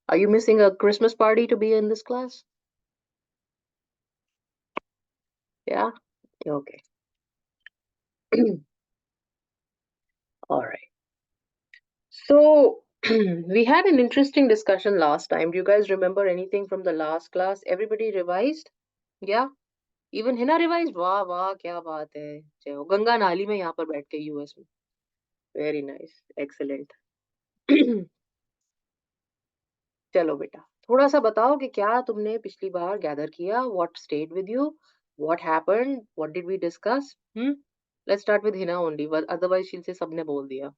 Are you missing a Christmas party to be in this class? Yeah? Okay. All right. So we had an interesting discussion last time. Do you guys remember anything from the last class? Everybody revised? Yeah? Even Hina revised? वाह वाह क्या बात है. चलो, गंगा नाली में यहाँ पर बैठ के यूएस में. Very nice. Excellent. चलो बेटा, थोड़ा सा बताओ कि क्या तुमने पिछली बार गैदर किया. What stayed with you? What happened? What did we discuss? Let's start with Hina only. Otherwise she'll say सबने बोल दिया.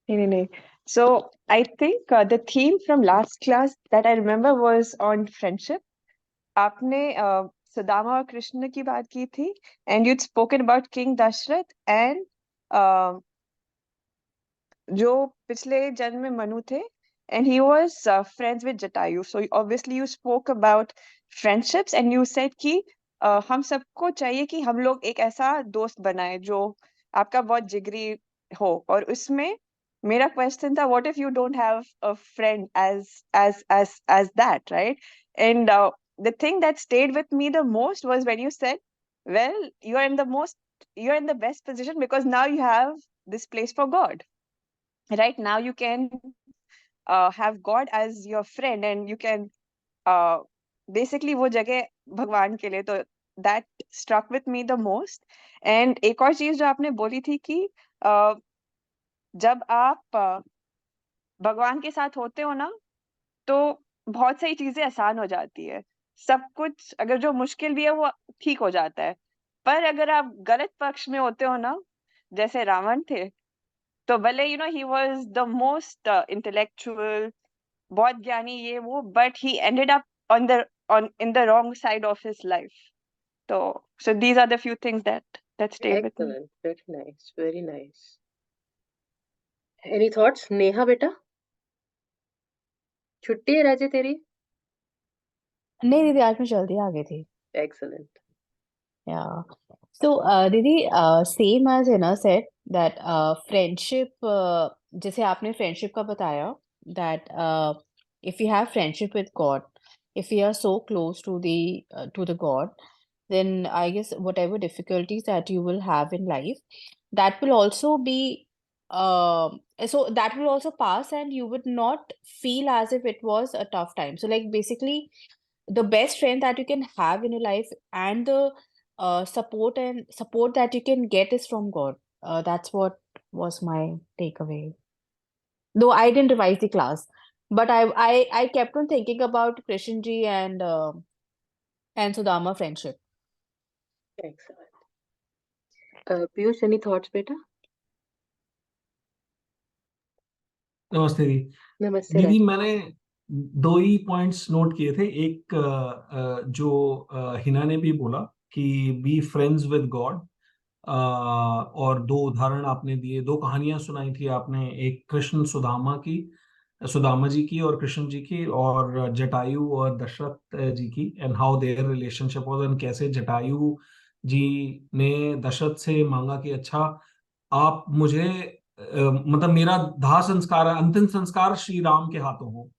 No. So I think the theme from last class that I remember was on friendship. आपने सुदामा और कृष्ण की बात की थी, and you'd spoken about King Dashrath and जो पिछले जन्म में मनु थे, and he was friends with Jatayu. So obviously you spoke about friendships and you said कि हम सबको चाहिए कि हम लोग एक ऐसा दोस्त बनाए जो आपका बहुत जिगरी हो. और उसमें मेरा क्वेश्चन था, what if you don't have a friend as that, right? And the thing that stayed with me the most was when you said, well, you're in the best position because now you have this place for God. Right now you can have God as your friend and you can basically वो जगह भगवान के लिए. तो that struck with me the most. And एक और चीज जो आपने बोली थी कि जब आप भगवान के साथ होते हो ना, तो बहुत सारी चीजें आसान हो जाती है. सब कुछ अगर जो मुश्किल भी है वो ठीक हो जाता है. पर अगर आप गलत पक्ष में होते हो ना, जैसे रावण थे, तो भले he was the most intellectual, बहुत ज्ञानी ये वो, but he ended up in the wrong side of his life. So these are the few things that stayed with me. Excellent. Very nice. Very nice. Any thoughts? Neha बेटा, छुट्टी है राजे तेरी? नहीं दीदी, आज मैं जल्दी आ गई थी. Excellent. Yeah. So, दीदी, same as Hina said that friendship, जैसे आपने friendship का बताया, that if you have friendship with God, if you are so close to the God, then I guess whatever difficulties that you will have in life, that will also be so that will also pass, and you would not feel as if it was a tough time. So, like, basically, the best friend that you can have in your life and the support that you can get is from God. That's what was my takeaway. Though I didn't revise the class, but I kept on thinking about Krishan ji and Sudama friendship. Excellent. Piyush, any thoughts बेटा? नमस्ते दी. नमस्ते दीदी, राजे. मैंने दो ही points note किए थे. एक जो हिना ने भी बोला कि बी फ्रेंड्स विद गॉड, और दो उदाहरण आपने दिए, दो कहानियां सुनाई थी आपने, एक कृष्ण सुदामा जी की और कृष्ण जी की, और जटायु और दशरथ जी की, and how their relationship was, and कैसे जटायु जी ने दशरथ से मांगा कि अच्छा, आप मुझे मतलब मेरा दाह संस्कार, अंतिम संस्कार श्री राम के हाथों हो.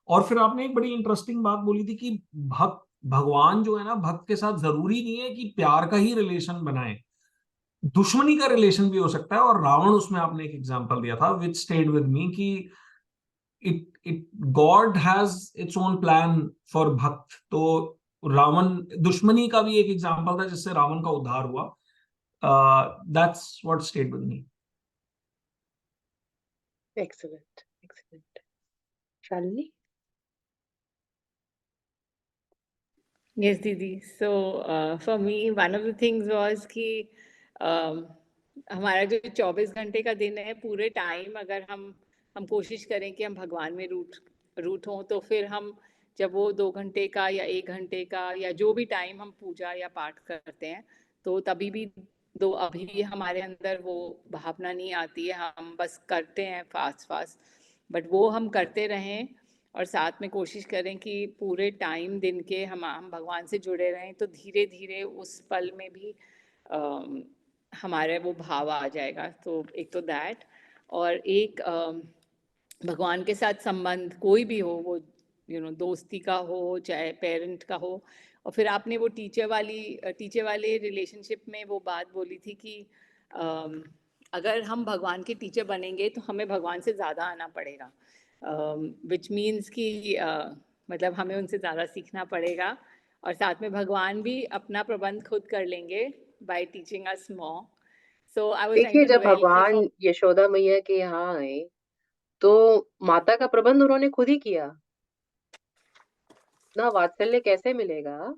और फिर आपने एक बड़ी इंटरेस्टिंग बात बोली थी कि भगवान जो है ना, भक्त के साथ जरूरी नहीं है कि प्यार का ही रिलेशन बनाए, दुश्मनी का रिलेशन भी हो सकता है. और रावण, उसमें आपने एक एग्जांपल दिया था विच स्टेड विद मी कि it God has its own plan for भक्त. तो रावण दुश्मनी का भी एक एग्जांपल था जिससे रावण का उद्धार हुआ. That's what state with me. Excellent. Excellent. Shalini? Yes, Didi. So for me, one of the things was कि हमारा जो 24 घंटे का दिन है, पूरे टाइम अगर हम कोशिश करें कि हम भगवान में रूट हों, तो फिर हम जब वो 2 घंटे का या 1 घंटे का या जो भी टाइम हम पूजा या पाठ करते हैं, तो तभी भी अभी हमारे अंदर वो भावना नहीं आती है. हम बस करते हैं फास्ट, बट वो हम करते रहें और साथ में कोशिश करें कि पूरे टाइम दिन के हम भगवान से जुड़े रहें, तो धीरे धीरे उस पल में भी हमारे वो भाव आ जाएगा. तो एक तो दैट, और एक भगवान के साथ संबंध कोई भी हो, वो दोस्ती का हो चाहे पेरेंट का हो। और फिर आपने वो टीचर वाले रिलेशनशिप में वो बात बोली थी कि अगर हम भगवान के टीचर बनेंगे तो हमें भगवान से ज़्यादा आना पड़ेगा, विच मीन्स कि मतलब हमें उनसे ज़्यादा सीखना पड़ेगा, और साथ में भगवान भी अपना प्रबंध खुद कर लेंगे bye teaching us more. So I was trying देखिए, टू जब ड्वेल कि भगवान यशोदा मैया के यहाँ आए तो माता का प्रबंध उन्होंने खुद ही किया ना। वात्सल्य कैसे मिलेगा?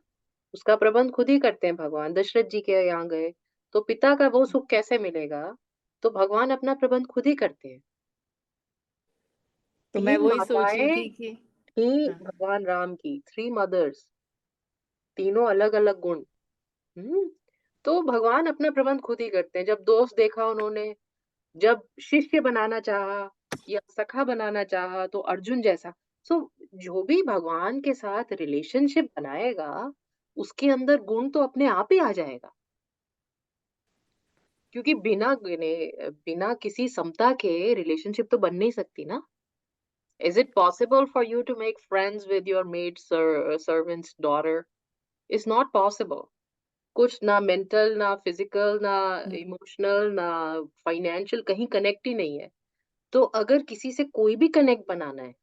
उसका प्रबंध खुद ही करते हैं भगवान। दशरथ जी के यहाँ गए तो पिता का वो सुख कैसे मिलेगा? तो भगवान अपना प्रबंध खुद ही करते हैं। तो मैं 3 वही सोच रही माताएं थी कि थी हाँ, भगवान राम की, 3 मदर्स, तीनों अलग-अलग गुण। हुँ, तो भगवान अपना प्रबंध खुद ही करते हैं। जब दोस्त देखा उन्होंने, जब शिष्य बनाना चाहा या सखा बनाना चाहा तो अर्जुन जैसा। सो जो भी भगवान के साथ रिलेशनशिप बनाएगा, उसके अंदर गुण तो अपने आप ही आ जाएगा। क्योंकि बिना किसी समता के रिलेशनशिप तो बन नहीं सकती ना। Is it possible for you to make friends with your servant's daughter? It's not possible. कुछ ना मेंटल, ना फिजिकल, ना इमोशनल, ना फाइनेंशियल कहीं कनेक्ट ही नहीं है। तो अगर किसी से कोई भी कनेक्ट बनाना है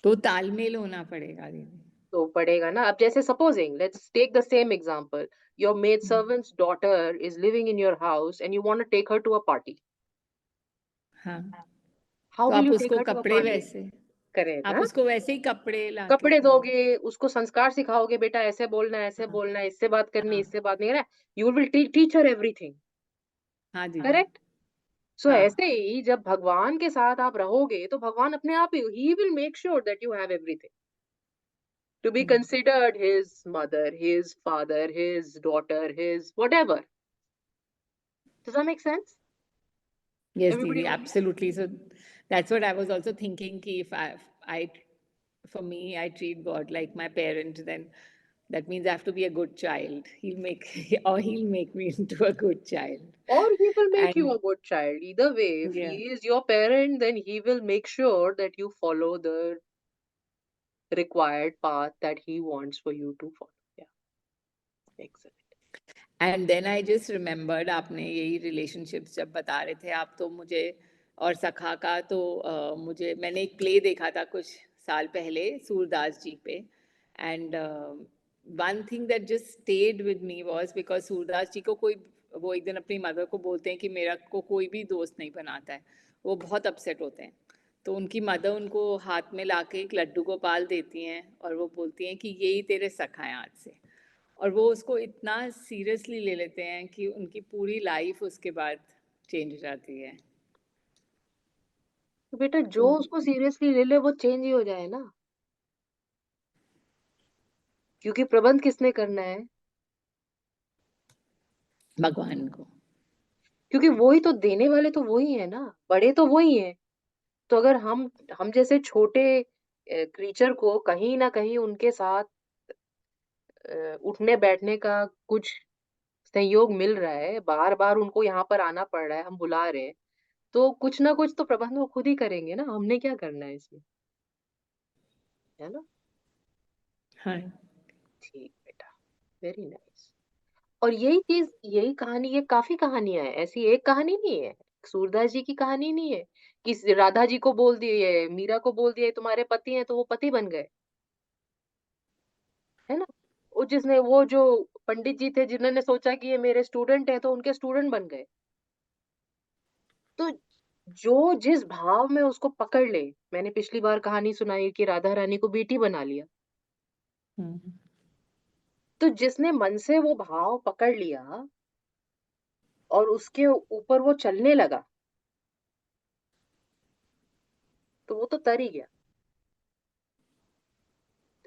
तो तालमेल होना पड़ेगा दीदी। तो पड़ेगा ना। अब जैसे supposing let's take the same example, your maid servant's daughter is living in your house and you want to take her to a party. हाँ, हाउ तो विल आप यू टेक उसको हर टू अ कपड़े पार्टी? वैसे correct आप ना। उसको वैसे ही कपड़े ला के कपड़े पहना। दोगे, उसको संस्कार सिखाओगे, बेटा ऐसे बोलना है, ऐसे हाँ, बोलना है, इससे बात करनी है, हाँ, इससे बात नहीं करना है। You will teach her everything. हाँ दीदी। करेक्ट। सो हाँ, ऐसे ही जब भगवान के साथ आप रहोगे तो भगवान अपने आप he will make sure that you have everything to be considered his mother, his father, his daughter, his whatever. Does that make sense? yes Everybody दीदी, with me? absolutely. So that's what I was also thinking कि if I for me I treat God like my parent, then that means I have to be a good child. He'll make me into a good child. Or he will make you And a good child. Either way, if yeah, he is your parent, then he will make sure that you follow the required path that he wants for you to follow. Yeah, excellent. And then I just remembered, आपने यही relationships जब बता रहे थे आप, तो मुझे और सखा का तो मुझे मैंने एक प्ले देखा था कुछ साल पहले सूरदास जी पे, and one thing that just stayed with me was because Surdas ji को कोई, वो एक दिन अपनी मदर को बोलते हैं कि मेरा को कोई भी दोस्त नहीं बनाता है, वो बहुत अपसेट होते हैं। तो उनकी मदर उनको हाथ में लाके एक लड्डू गोपाल देती हैं और वो बोलती हैं कि यही तेरे सखा हैं आज से। और वो उसको इतना सीरियसली ले लेते हैं कि उनकी पूरी लाइफ उसके बाद चेंज हो जाती है। तो बेटा तो जो उसको सीरियसली ले ले वो चेंज ही हो जाए ना। क्योंकि प्रबंध किसने करना है? भगवान को। क्योंकि वो ही तो देने वाले तो वो ही है ना, बड़े तो वो ही है। तो अगर हम जैसे छोटे क्रीचर को कहीं न कहीं उनके साथ उठने बैठने का कुछ संयोग मिल रहा है, बार-बार उनको यहाँ पर आना पड़ रहा है, हम बुला रहे हैं, तो कुछ ना कुछ तो प्रबंध वो खुद ही करेंगे ना, हमने क्या करना है इसमें, है ना? हाँ, ठीक बेटा, वेरी नाइस। और यही कहानी, ये काफ़ी कहानियाँ हैं, ऐसी एक कहानी नहीं है, सूरदास जी की कहानी नहीं है कि राधा जी को बोल दिए, मीरा को बोल दिए तुम्हारे पति हैं, तो वो पति बन गए। है ना? वो जो पंडित जी थे जिन्होंने सोचा कि ये मेरे स्टूडेंट हैं तो उनके स्टूडेंट बन गए। तो जो जिस भाव में उसको पकड़ ले, मैंने पिछली बार कहानी सुनाई कि राधा रानी को बेटी बना लिया। हम्म, तो जिसने मन से वो भाव पकड़ लिया और उसके ऊपर वो चलने लगा, तो वो तो तर ही गया।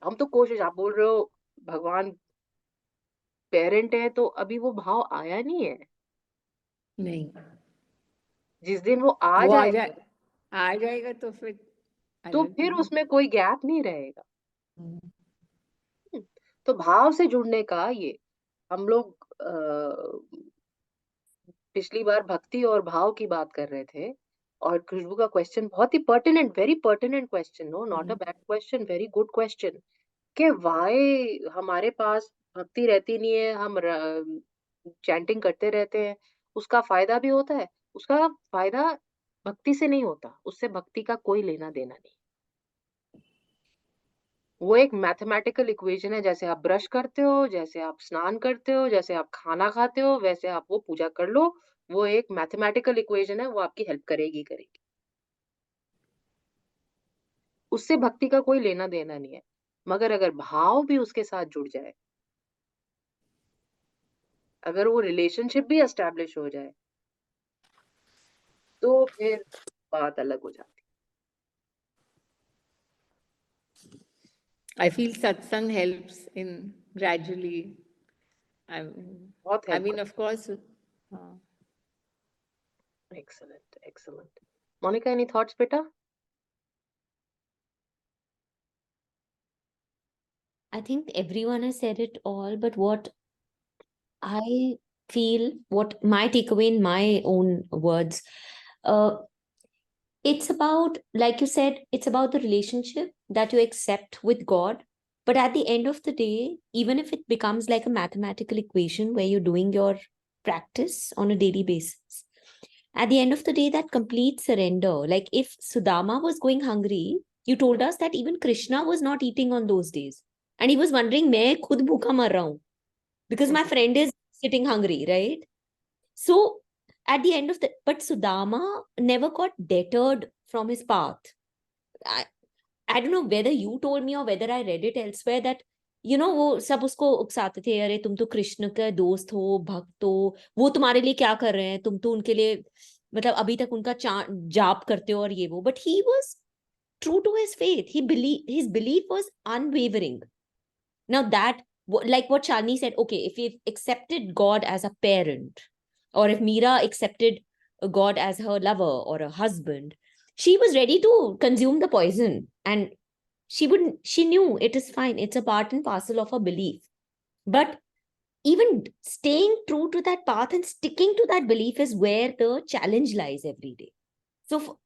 हम तो कोशिश, आप बोल रहे हो भगवान पेरेंट है तो अभी वो भाव आया नहीं है। नहीं, जिस दिन वो आ वो जाएगा आ जाएगा तो फिर तो अलग फिर ही। उसमें कोई गैप नहीं रहेगा। हम्म, हुँ, तो भाव से जुड़ने का ये हम लोग पिछली बार भक्ति और भाव की बात कर रहे थे और खुशबू का क्वेश्चन बहुत ही pertinent, very pertinent question, no not a hmm, bad question, very good question, कि व्हाई हमारे पास भक्ति रहती नहीं है, हम चैंटिंग करते रहते हैं, उसका फायदा भी होता है, उसका फायदा भक्ति से नहीं होता, उससे भक्ति का कोई लेना देना नहीं। वो एक मैथमेटिकल इक्वेशन है, जैसे आप ब्रश करते हो, जैसे आप स्नान करते हो, जैसे आप खाना खाते हो, वैसे आप वो पूजा कर लो, वो एक मैथमेटिकल इक्वेशन है, वो आपकी हेल्प करेगी करेगी। उससे भक्ति का कोई लेना देना नहीं है, मगर अगर भाव भी उसके साथ जुड़ जाए, अगर वो रिलेशनशिप भी एस्टैब्लिश हो जाए, तो फिर बात अलग हो जाती I feel satsang helps in gradually. I, है, बहुत I हेल्प mean, करती of course, है। Excellent excellent. Monika, any thoughts बेटा? I think everyone has said it all, but what I feel, what my takeaway in my own words, uh, it's about, like you said, it's about the relationship that you accept with God. But at the end of the day, even if it becomes like a mathematical equation where you're doing your practice on a daily basis, at the end of the day, that complete surrender, like if Sudama was going hungry, you told us that even Krishna was not eating on those days. And he was wondering, मैं खुद भूखा मर रहा हूँ because my friend is sitting hungry, right? So at the end of the, but Sudama never got deterred from his path. I don't know whether you told me or whether I read it elsewhere that वो सब उसको उकसाते थे, अरे तुम तो कृष्ण के दोस्त हो, भक्त हो, वो तुम्हारे लिए क्या कर रहे हैं, तुम तो उनके लिए मतलब अभी तक उनका जाप करते हो और ये वो, but he was true to his faith. His belief was unwavering. Now that, like what Shalini said, okay, if we've accepted God as a parent, or if Meera accepted God as her lover or a husband, she was ready to consume the poison, and she knew it is fine. It's a part and parcel of her belief. But even staying true to that path and sticking to that belief is where the challenge lies every day. So,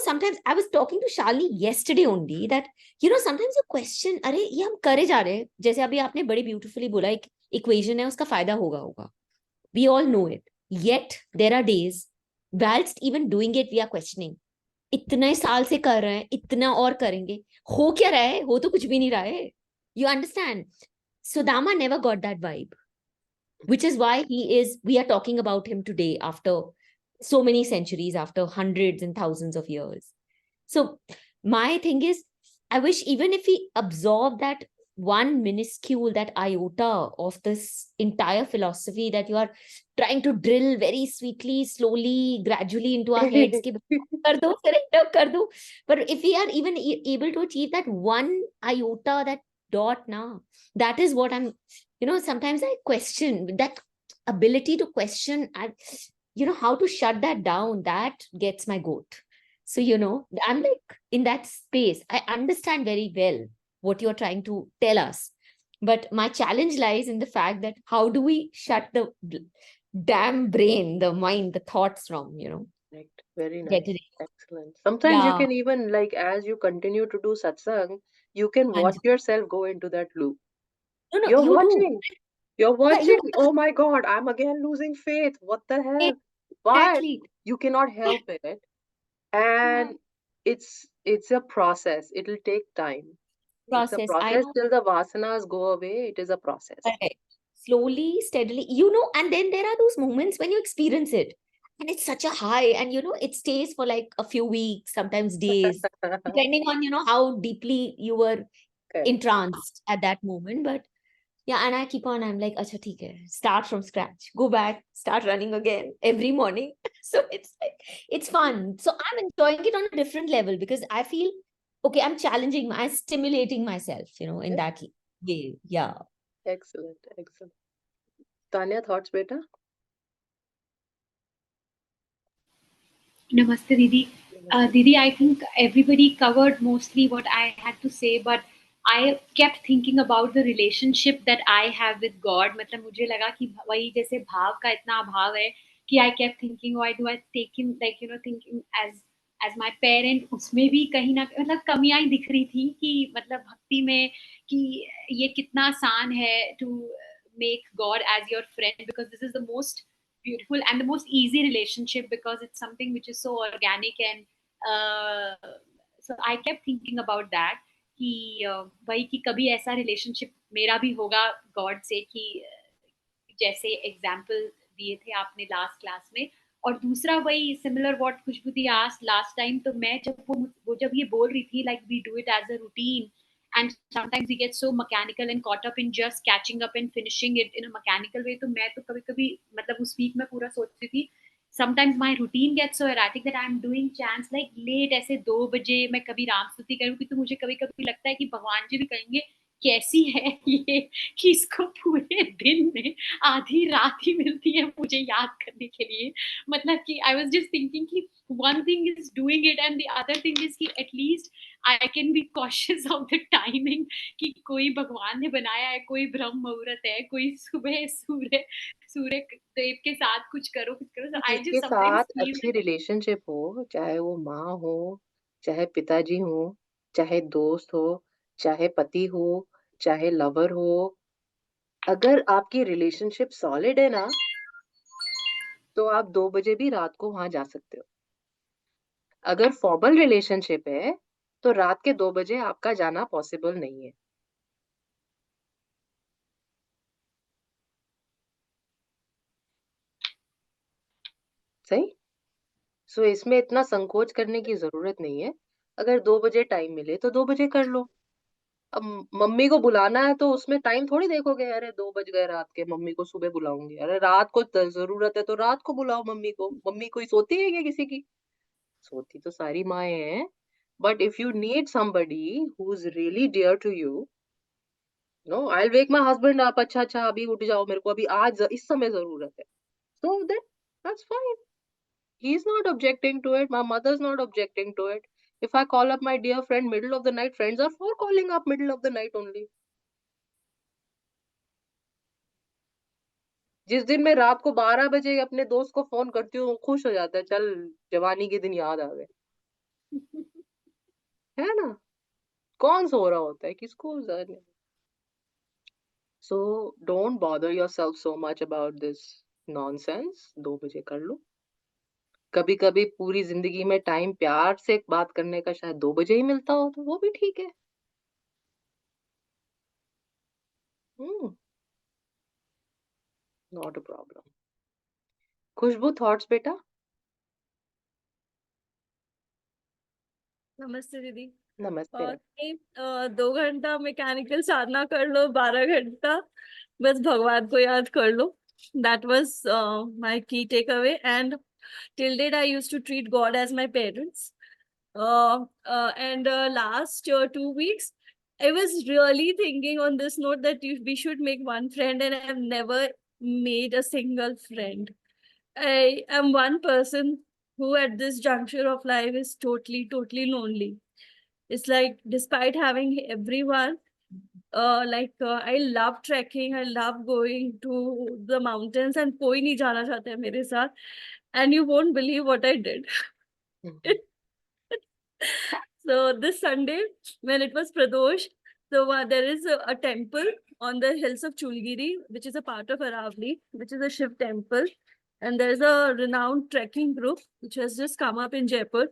sometimes I was talking to Shalini yesterday only that, sometimes you question, अरे ये हम करे जा रहे हैं, जैसे अभी आपने बड़ी ब्यूटीफुली बोला, एक इक्वेशन है, उसका फायदा होगा. We all know it. Yet there are days, whilst even doing it, we are questioning. इतने साल से कर रहे हैं, इतना और करेंगे, हो क्या रहा है? हो तो कुछ भी नहीं रहा है. You understand? Sudama never got that vibe, which is why we are talking about him today after so many centuries, after hundreds and thousands of years. So my thing is, I wish even if we absorb that one minuscule, that iota of this entire philosophy that you are trying to drill very sweetly, slowly, gradually into our heads, कि कर दो, surrender कर दो. But if we are even able to achieve that one iota, that dot now, that is what I'm, sometimes I question that ability to question, and how to shut that down, that gets my goat. So, I'm like in that space. I understand very well what you're trying to tell us. But my challenge lies in the fact that how do we shut the damn brain, the mind, the thoughts from, Right. Very nice. getting. Excellent. Sometimes you Yeah. can even, like, as you continue to do satsang, you can watch And yourself go into that loop. no, You're you do. watching. You're Yeah, watching. Oh my God, I'm again losing faith. What the hell? But exactly. you cannot help it. Yeah. And it's a process. It'll take time. It's a Process. I process know. till the vasanas go away. It is a process. Correct. Slowly, steadily, and then there are those moments when you experience it. And it's such a high, and it stays for like a few weeks, sometimes days, depending on, how deeply you were Correct. entranced at that moment. But yeah, and I keep on, I'm like, acha, theek hai, start from scratch, go back, start running again every morning. So it's like, it's fun. So I'm enjoying it on a different level because I feel, okay, I'm stimulating myself, in Yeah. that way. Yeah. Excellent. Excellent. Tanya, thoughts, beta? Namaste, Didi. Didi, I think everybody covered mostly what I had to say, but I kept thinking about the relationship that I have with God. मतलब मुझे लगा कि वही जैसे भाव का इतना अभाव है कि I kept thinking, why do I take him, like, thinking as my parent. उसमें भी कहीं ना मतलब कमियां दिख रही थी कि मतलब भक्ति में कि ये कितना आसान है to make God as your friend, because this is the most beautiful and the most easy relationship, because it's something which is so organic. And so I kept thinking about that कि वही कि कभी ऐसा relationship मेरा भी होगा God से कि जैसे एग्जाम्पल दिए थे आपने लास्ट क्लास में. और दूसरा वही सिमिलर व्हाट खुशबू दी आस्क्ड लास्ट टाइम, तो मैं जब वो जब ये बोल रही थी like we do it as a routine and sometimes we get so mechanical and caught up in just catching up and finishing it in a mechanical way. तो मैं तो कभी कभी मतलब उस वीक में पूरा सोचती थी, sometimes my routine gets so erratic that I'm doing chants like late, ऐसे 2 बजे मैं कभी राम स्तुति करूँगी तो मुझे कभी कभी लगता है कि भगवान जी भी कहेंगे कैसी है ये कि इसको पूरे दिन में आधी रात ही मिलती है मुझे याद करने के लिए. मतलब कि आई वाज जस्ट थिंकिंग कि one thing is doing it and the other thing is कि at least I can be cautious of the timing कि कोई भगवान ने बनाया है, कोई ब्रह्म मुहूर्त है, कोई सुबह सूर्य देव के साथ कुछ करो. So I जिसके just sometimes साथ feel अच्छी रिलेशनशिप हो, चाहे वो माँ हो, चाहे पिताजी हो, चाहे दोस्त हो, चाहे पति हो, चाहे लवर हो, अगर आपकी रिलेशनशिप सॉलिड है ना, तो आप 2 बजे भी रात को वहां जा सकते हो. अगर फॉर्मल रिलेशनशिप है, तो रात के 2 बजे आपका जाना पॉसिबल नहीं है. सही? सो इसमें इतना संकोच करने की जरूरत नहीं है. अगर 2 बजे टाइम मिले तो 2 बजे कर लो. अब मम्मी को बुलाना है तो उसमें टाइम थोड़ी देखोगे, अरे 2 बज गए रात के, मम्मी को सुबह बुलाऊंगी. अरे रात को जरूरत है तो रात को बुलाओ मम्मी को. मम्मी कोई सोती है क्या किसी की? सोती तो सारी माएं हैं. But if you need somebody who is really dear to you, no, I'll wake my husband up. अच्छा अच्छा अभी उठ जाओ, मेरे को अभी आज इस समय जरूरत है. So then that's fine. He's not objecting to it. My mother's not objecting to it. If I call up my dear friend middle of the night, friends are for calling up middle of the night only. जिस दिन मैं रात को 12 बजे अपने दोस्त को phone करती हूँ, खुश हो जाता है, चल जवानी के दिन याद आ गए. है ना? कौन सो रहा होता है, किसको जाने. So don't bother yourself so much about this nonsense. 2 बजे कर लो. कभी कभी पूरी जिंदगी में टाइम प्यार से बात करने का शायद 2 बजे ही मिलता हो, तो वो भी ठीक है. Not a problem. Khushboo thoughts बेटा. नमस्ते दीदी. नमस्ते. नहीं 2 घंटा मैकेनिकल साधना कर लो, 12 घंटा बस भगवान को याद कर लो. That was my key takeaway. And till date I used to treat God as my parents. And last 2 weeks I was really thinking on this note that we should make one friend, and I have never made a single friend. I am one person who at this juncture of life is totally lonely. It's like despite having everyone, I love trekking, I love going to the mountains, and कोई नहीं जाना चाहता है मेरे साथ. And you won't believe what I did. So this Sunday, when it was Pradosh, so there is a temple on the hills of Chulgiri, which is a part of Aravali, which is a Shiv temple. And there's a renowned trekking group which has just come up in Jaipur.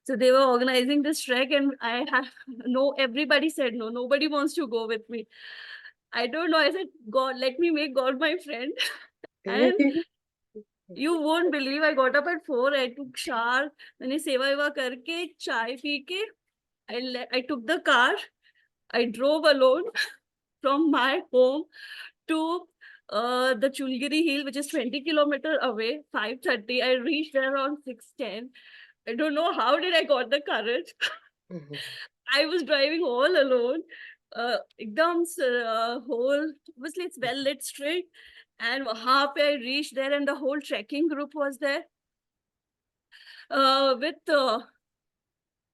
So they were organizing this trek, and everybody said no, nobody wants to go with me. I don't know. I said, God, let me make God my friend. And you won't believe, I got up at 4, I took shower, मैंने सेवा वेवा करके चाय P के I took the car, I drove alone from my home to the Chulgiri hill, which is 20 kilometers away. 5:30, I reached there around 6:10. I don't know how did I got the courage. I was driving all alone. एकदम whole, obviously it's well lit street, and वहाँ पे I reached there, and the whole trekking group was there with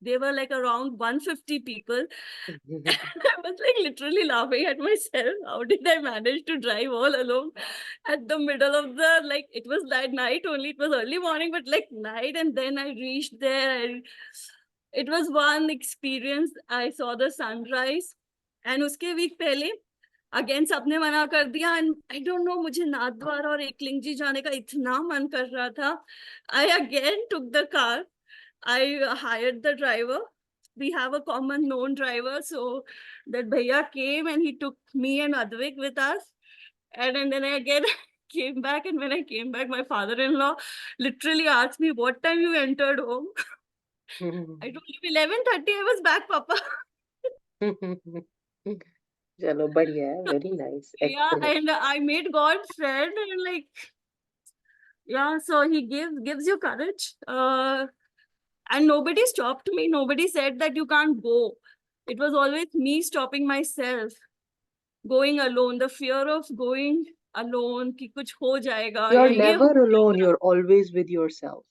They were like around 150 people. I was like literally laughing at myself. How did I manage to drive all alone at the middle of the, like, it was that night only, it was early morning, but like night, and then I reached there. It was one experience. I saw the sunrise, and uske week pehle again सबने मना कर दिया, and I don't know, मुझे नाथद्वारा और एकलिंगजी जाने का इतना मन कर रहा था. I again took the car. I hired the driver. We have a common known driver, so that bhaiya came and he took me and Advik with us, and then I again came back, and when I came back, my father-in-law literally asked me what time you entered home. I told him 11:30. I was back, Papa. चलो बढ़िया है, very nice, Yeah, excellent. and I made God friend, and like, yeah, so he gives you courage. And nobody stopped me. Nobody said that you can't go. It was always me stopping myself, going alone. The fear of going alone, कि कुछ हो जाएगा या You're ये never हो alone, जाएगा. you're always with yourself.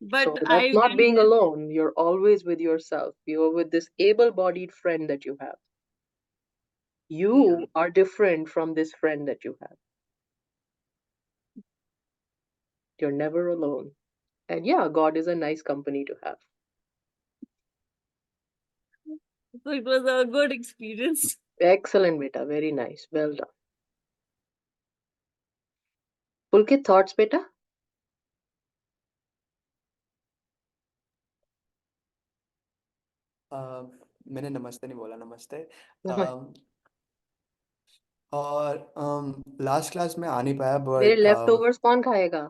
But So I that's not went being there. alone, you're always with yourself. You're with this able-bodied friend that you have. You are different from this friend that you have. You're never alone. And yeah, God is a nice company to have. So it was a good experience. Excellent, beta. Very nice. Well done. Pulkit, thoughts, beta? मैंने नमस्ते नहीं बोला, नमस्ते. नमस्ते. और last class में आ नहीं पाया, मेरे बट leftovers कौन खाएगा?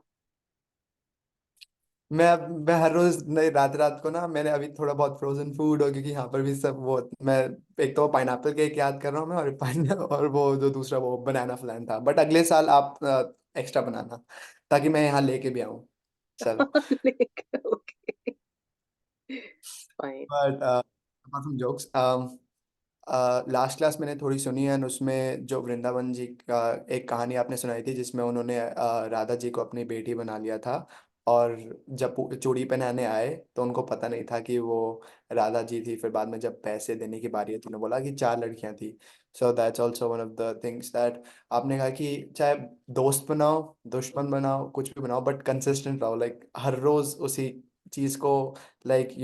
मैं हर रोज नहीं, रात रात को ना मैंने अभी थोड़ा बहुत फ्रोजन फूड हो, क्योंकि यहाँ पर भी सब वो, मैं एक तो पाइनएप्पल केक याद कर रहा हूँ मैं, और वो जो दूसरा वो बनाना फ्लैन था. बट अगले साल आप एक्स्ट्रा बनाना, ताकि मैं यहाँ लेके भी आऊँ. चलो. Okay. Fine. But apart from jokes, last class मैंने थोड़ी सुनी है, और उसमें जो वृंदावन जी का एक कहानी आपने सुनाई थी, जिसमें उन्होंने राधा जी को अपनी बेटी बना लिया था, और जब चूड़ी पहनाने आए तो उनको पता नहीं था कि वो राधा जी थी. फिर बाद में जब पैसे देने की बारी है तो उन्होंने बोला कि 4 लड़कियां थी. So that's also one of the things that आपने कहा कि चाहे दोस्त बनाओ, दुश्मन बनाओ, कुछ भी बनाओ, बट कंसिस्टेंट रहो. लाइक हर रोज उसी चीज को, लाइक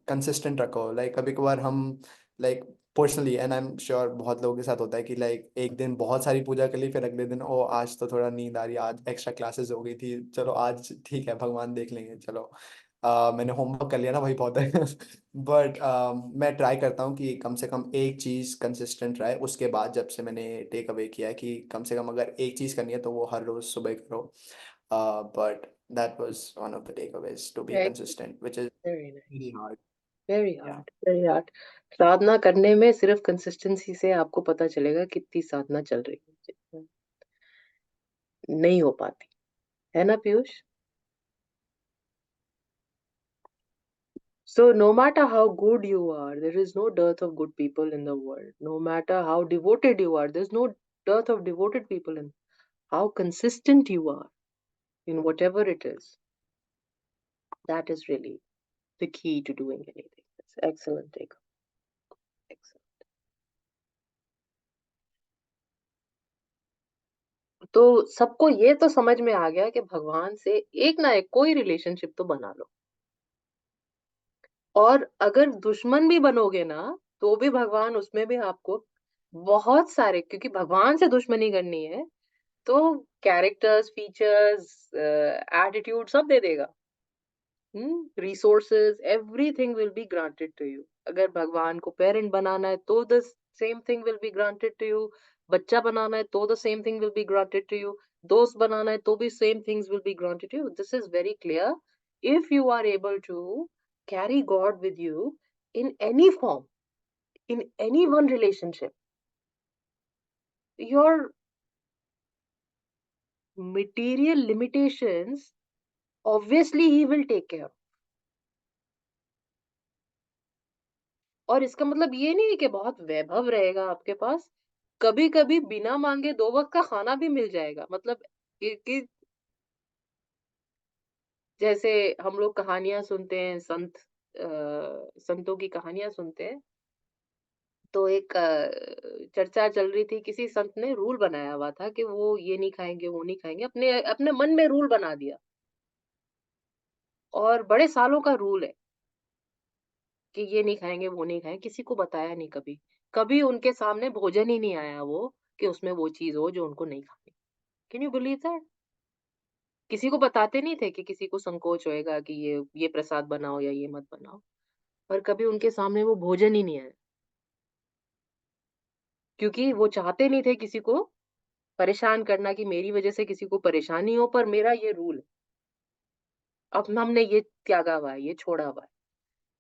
कंसिस्टेंट रखो. लाइक कभी कभार हम, like personally, and I am sure बहुत लोगों के साथ होता है कि लाइक एक दिन बहुत सारी पूजा कर ली, फिर अगले दिन ओ आज तो थोड़ा नींद आ रही है, आज एक्स्ट्रा क्लासेस हो गई थी, चलो आज ठीक है भगवान देख लेंगे, चलो मैंने होमवर्क कर लिया ना, वही बहुत है. बट मैं ट्राई करता हूँ कि कम से कम एक चीज़ कंसिस्टेंट रहे. उसके बाद जब से मैंने टेक अवे किया है कि कम से कम अगर एक चीज़ करनी है तो वो हर रोज़ सुबह करो. But that was one of the takeaways, to be Excellent. Consistent, which is Very nice. Very hard. Very या hard. Very hard. साधना करने में सिर्फ कंसिस्टेंसी से आपको पता चलेगा कितनी साधना चल रही है. नहीं हो पाती है ना Piyush? So no matter how good you are, there is no dearth of good people in the world. No matter how devoted you are, there's no dearth of devoted people in how consistent you are in whatever it is. That is really the key to doing anything. That's excellent take. Excellent. तो सबको ये तो समझ में आ गया कि भगवान से एक ना एक कोई रिलेशनशिप तो बना लो. और अगर दुश्मन भी बनोगे ना, तो भी भगवान उसमें भी आपको बहुत सारे, क्योंकि भगवान से दुश्मनी करनी है, तो कैरेक्टर्स, फीचर्स, एटीट्यूड सब दे देगा. Resources, everything will be granted to you. अगर भगवान को पेरेंट बनाना है तो the same thing will be granted to you. बच्चा बनाना है तो the same thing will be granted to you. दोस्त बनाना है तो भी same things will be granted to you. This is very clear. If you are able to carry God with you in any form, in any one relationship, your material limitations, obviously he will take care. और इसका मतलब ये नहीं है कि बहुत वैभव रहेगा आपके पास. कभी कभी बिना मांगे 2 वक्त का खाना भी मिल जाएगा. मतलब कि जैसे हम लोग कहानियां सुनते हैं, संतों की कहानियां सुनते हैं, तो एक चर्चा चल रही थी, किसी संत ने रूल बनाया हुआ था कि वो ये नहीं खाएंगे, वो नहीं खाएंगे, अपने अपने मन में रूल बना दिया, और बड़े सालों का रूल है कि ये नहीं खाएंगे, वो नहीं खाएंगे, किसी को बताया नहीं कभी। कभी उनके सामने भोजन ही नहीं आया वो, कि उसमें वो चीज हो जो उनको नहीं खानी। Can you believe that? किसी को बताते नहीं थे कि किसी को संकोच होएगा कि ये प्रसाद बनाओ या ये मत बनाओ, पर कभी उनके सामने वो भोजन ही नहीं आया, क्योंकि वो चाहते नहीं थे किसी को परेशान करना, कि मेरी वजह से किसी को परेशानी हो, पर मेरा ये रूल है। अब हमने ये त्यागा हुआ है, ये छोड़ा हुआ है।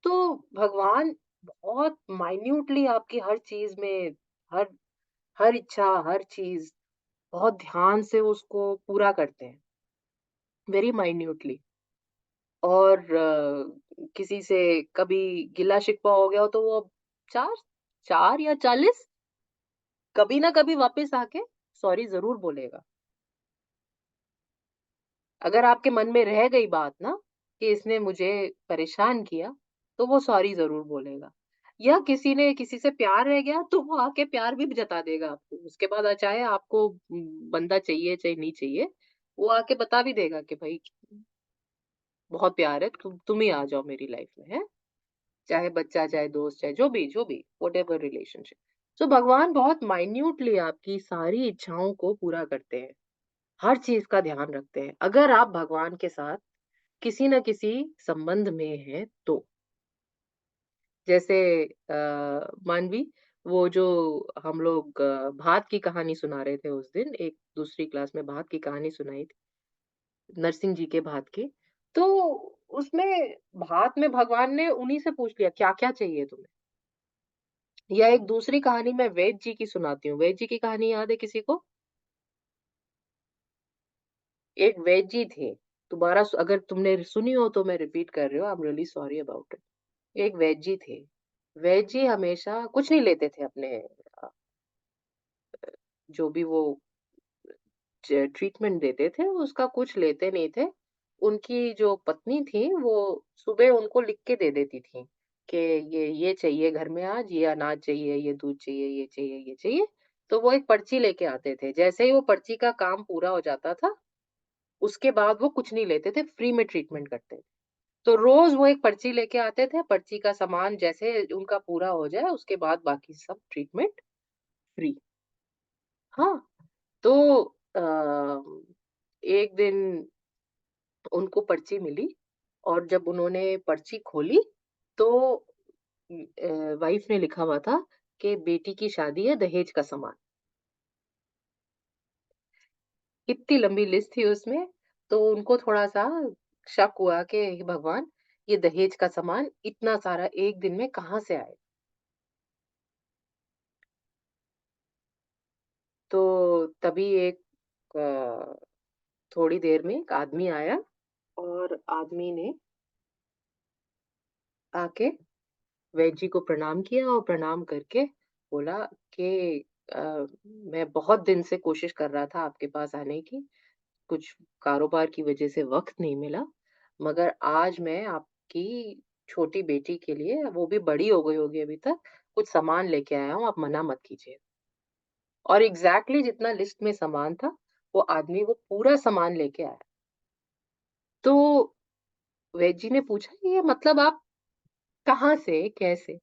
तो भगवान बहुत माइन्यूटली आपकी हर चीज में, हर हर इच्छा, हर चीज बहुत ध्यान से उसको पूरा करते हैं, वेरी माइन्यूटली। और किसी से कभी गिला शिकवा हो गया हो, तो वो 4 4 या 40 कभी ना कभी वापस आके सॉरी ज़रूर बोलेगा। अगर आपके मन में रह गई बात ना, कि इसने मुझे परेशान किया, तो वो सॉरी ज़रूर बोलेगा। या किसी ने किसी से प्यार रह गया, तो वो आके प्यार भी जता देगा आपको। उसके बाद चाहे आपको बंदा चाहिए, चाहे नहीं चाहिए, वो आके बता भी देगा कि भई बहुत प्यार है, तुम ही आ जाओ मेरी लाइफ में, हैं? चाहे बच्चा, चाहे दोस्त, चाहे जो भी, व्हाटएवर रिलेशनशिप। तो भगवान बहुत माइन्यूटली आपकी सारी इच्छाओं को पूरा करते हैं, हर चीज का ध्यान रखते हैं, अगर आप भगवान के साथ किसी न किसी संबंध में हैं तो। जैसे मानवी, वो जो हम लोग भात की कहानी सुना रहे थे उस दिन, एक दूसरी क्लास में भात की कहानी सुनाई थी, नरसिंह जी के भात की। तो उसमें भात में भगवान ने उन्हीं से पूछ लिया, क्या-क्या चाहिए तुम्हें? या एक दूसरी कहानी मैं वैद जी की सुनाती हूँ। वैद जी की कहानी याद है किसी को? एक वैद जी थे। दोबारा अगर तुमने सुनी हो तो मैं रिपीट कर रही हूँ, I am really sorry about it. एक वैद जी थे। वैद जी हमेशा कुछ नहीं लेते थे अपने जो भी वो ट्रीटमेंट देते थे, उसका कुछ लेते नहीं थे। उनकी जो पत्नी थी, वो सुबह उनको लिख के दे देती थी कि ये चाहिए घर में आज, ये अनाज चाहिए, ये दूध चाहिए, ये चाहिए, ये चाहिए। तो वो एक पर्ची लेके आते थे। जैसे ही वो पर्ची का काम पूरा हो जाता था, उसके बाद वो कुछ नहीं लेते थे, फ्री में ट्रीटमेंट करते थे। तो रोज वो एक पर्ची लेके आते थे, पर्ची का सामान जैसे उनका पूरा हो जाए, उसके बाद बाकी सब ट्रीटमेंट फ्री। हाँ, तो एक दिन उनको पर्ची मिली, और जब उन्होंने पर्ची खोली, तो वाइफ ने लिखा हुआ था कि बेटी की शादी है, दहेज का सामान। इतनी लंबी लिस्ट थी उसमें, तो उनको थोड़ा-सा शक हुआ कि हे भगवान, ये दहेज का सामान इतना सारा एक दिन में कहाँ से आए? तो तभी एक थोड़ी देर में एक आदमी आया, और आदमी ने आके वैद जी को प्रणाम किया, और प्रणाम करके बोला कि अ, मैं बहुत दिन से कोशिश कर रहा था आपके पास आने की, कुछ कारोबार की वजह से वक़्त नहीं मिला, मगर आज मैं आपकी छोटी बेटी के लिए, वो भी बड़ी हो गई होगी अभी तक, कुछ सामान लेके आया हूँ, आप मना मत कीजिए। और एग्ज़ैक्टली जितना लिस्ट में सामान था, वो आदमी वो पूरा सामान लेके आया। तो वैद जी ने पूछा, ये मतलब आप कहाँ से, कैसे?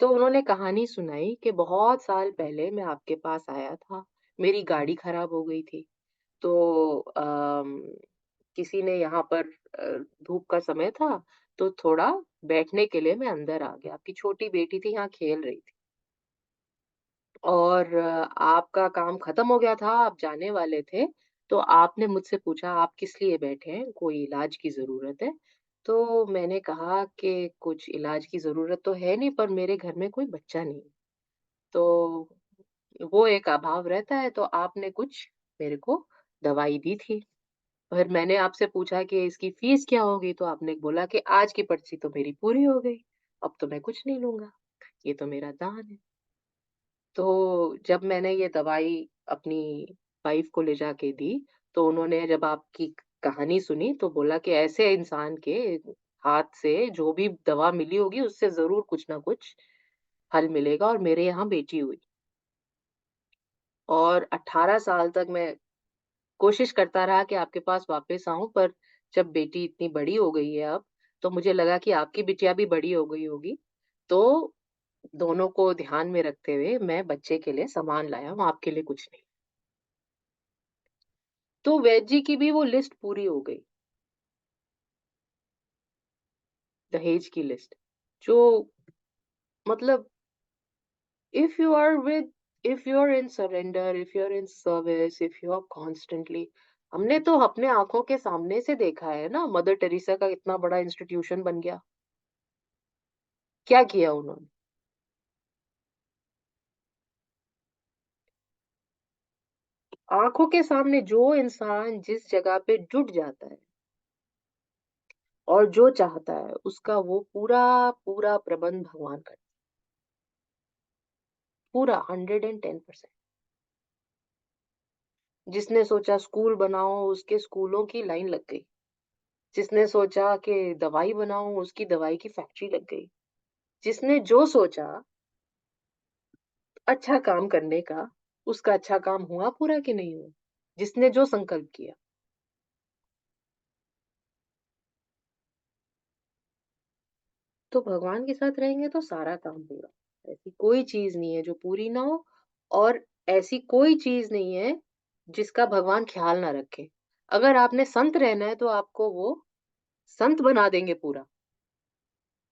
तो उन्होंने कहानी सुनाई कि बहुत साल पहले मैं आपके पास आया था, मेरी गाड़ी खराब हो गई थी। तो किसी ने यहाँ पर धूप का समय था, तो थोड़ा बैठने के लिए मैं अंदर आ गया। आपकी छोटी बेटी थी, यहाँ खेल रही थी, और आपका काम खत्म हो गया था, आप जाने वाले थे, तो आपने मुझसे पूछा आप किस लिए बैठे हैं, कोई इलाज की ज़रूरत है? तो मैंने कहा कि कुछ इलाज की ज़रूरत तो है नहीं, पर मेरे घर में कोई बच्चा नहीं है। तो वो एक अभाव रहता है, तो आपने कुछ मेरे को दवाई दी थी। फिर मैंने आपसे पूछा कि इसकी फीस क्या होगी? तो आपने बोला कि आज की पर्ची तो मेरी पूरी हो गई, अब तो मैं कुछ नहीं लूँगा, ये तो मेरा दान है। तो जब मैंने ये दवाई अपनी वाइफ़ को ले जाके दी, तो उन्होंने जब आपकी कहानी सुनी तो बोला कि ऐसे इंसान के हाथ से जो भी दवा मिली होगी उससे जरूर कुछ ना कुछ हल मिलेगा, और मेरे यहाँ बेटी हुई। और 18 साल तक मैं कोशिश करता रहा कि आपके पास वापस आऊं, पर जब बेटी इतनी बड़ी हो गई है अब, तो मुझे लगा कि आपकी बिटिया भी बड़ी हो गई होगी, तो दोनों को ध्यान में रखते हुए मैं बच्चे के लिए सामान लाया हूँ, आपके लिए कुछ नहीं। तो वैद जी की भी वो लिस्ट पूरी हो गई, दहेज की लिस्ट, जो मतलब if you are with if you are in surrender, if you are in service, if you are constantly, हमने तो अपने आंखों के सामने से देखा है ना, मदर टेरेसा का इतना बड़ा इंस्टीट्यूशन बन गया, क्या किया उन्होंने। आंखों के सामने जो इंसान जिस जगह पे जुट जाता है और जो चाहता है उसका वो पूरा पूरा प्रबंध भगवान करता है, पूरा 110%। जिसने सोचा स्कूल बनाओ उसके स्कूलों की लाइन लग गई, जिसने सोचा कि दवाई बनाओ उसकी दवाई की फैक्ट्री लग गई, जिसने जो सोचा अच्छा काम करने का, उसका अच्छा काम हुआ पूरा कि नहीं हुआ, जिसने जो संकल्प किया। तो भगवान के साथ रहेंगे तो सारा काम पूरा। ऐसी कोई चीज नहीं है जो पूरी ना हो, और ऐसी कोई चीज नहीं है जिसका भगवान ख्याल ना रखे। अगर आपने संत रहना है तो आपको वो संत बना देंगे पूरा।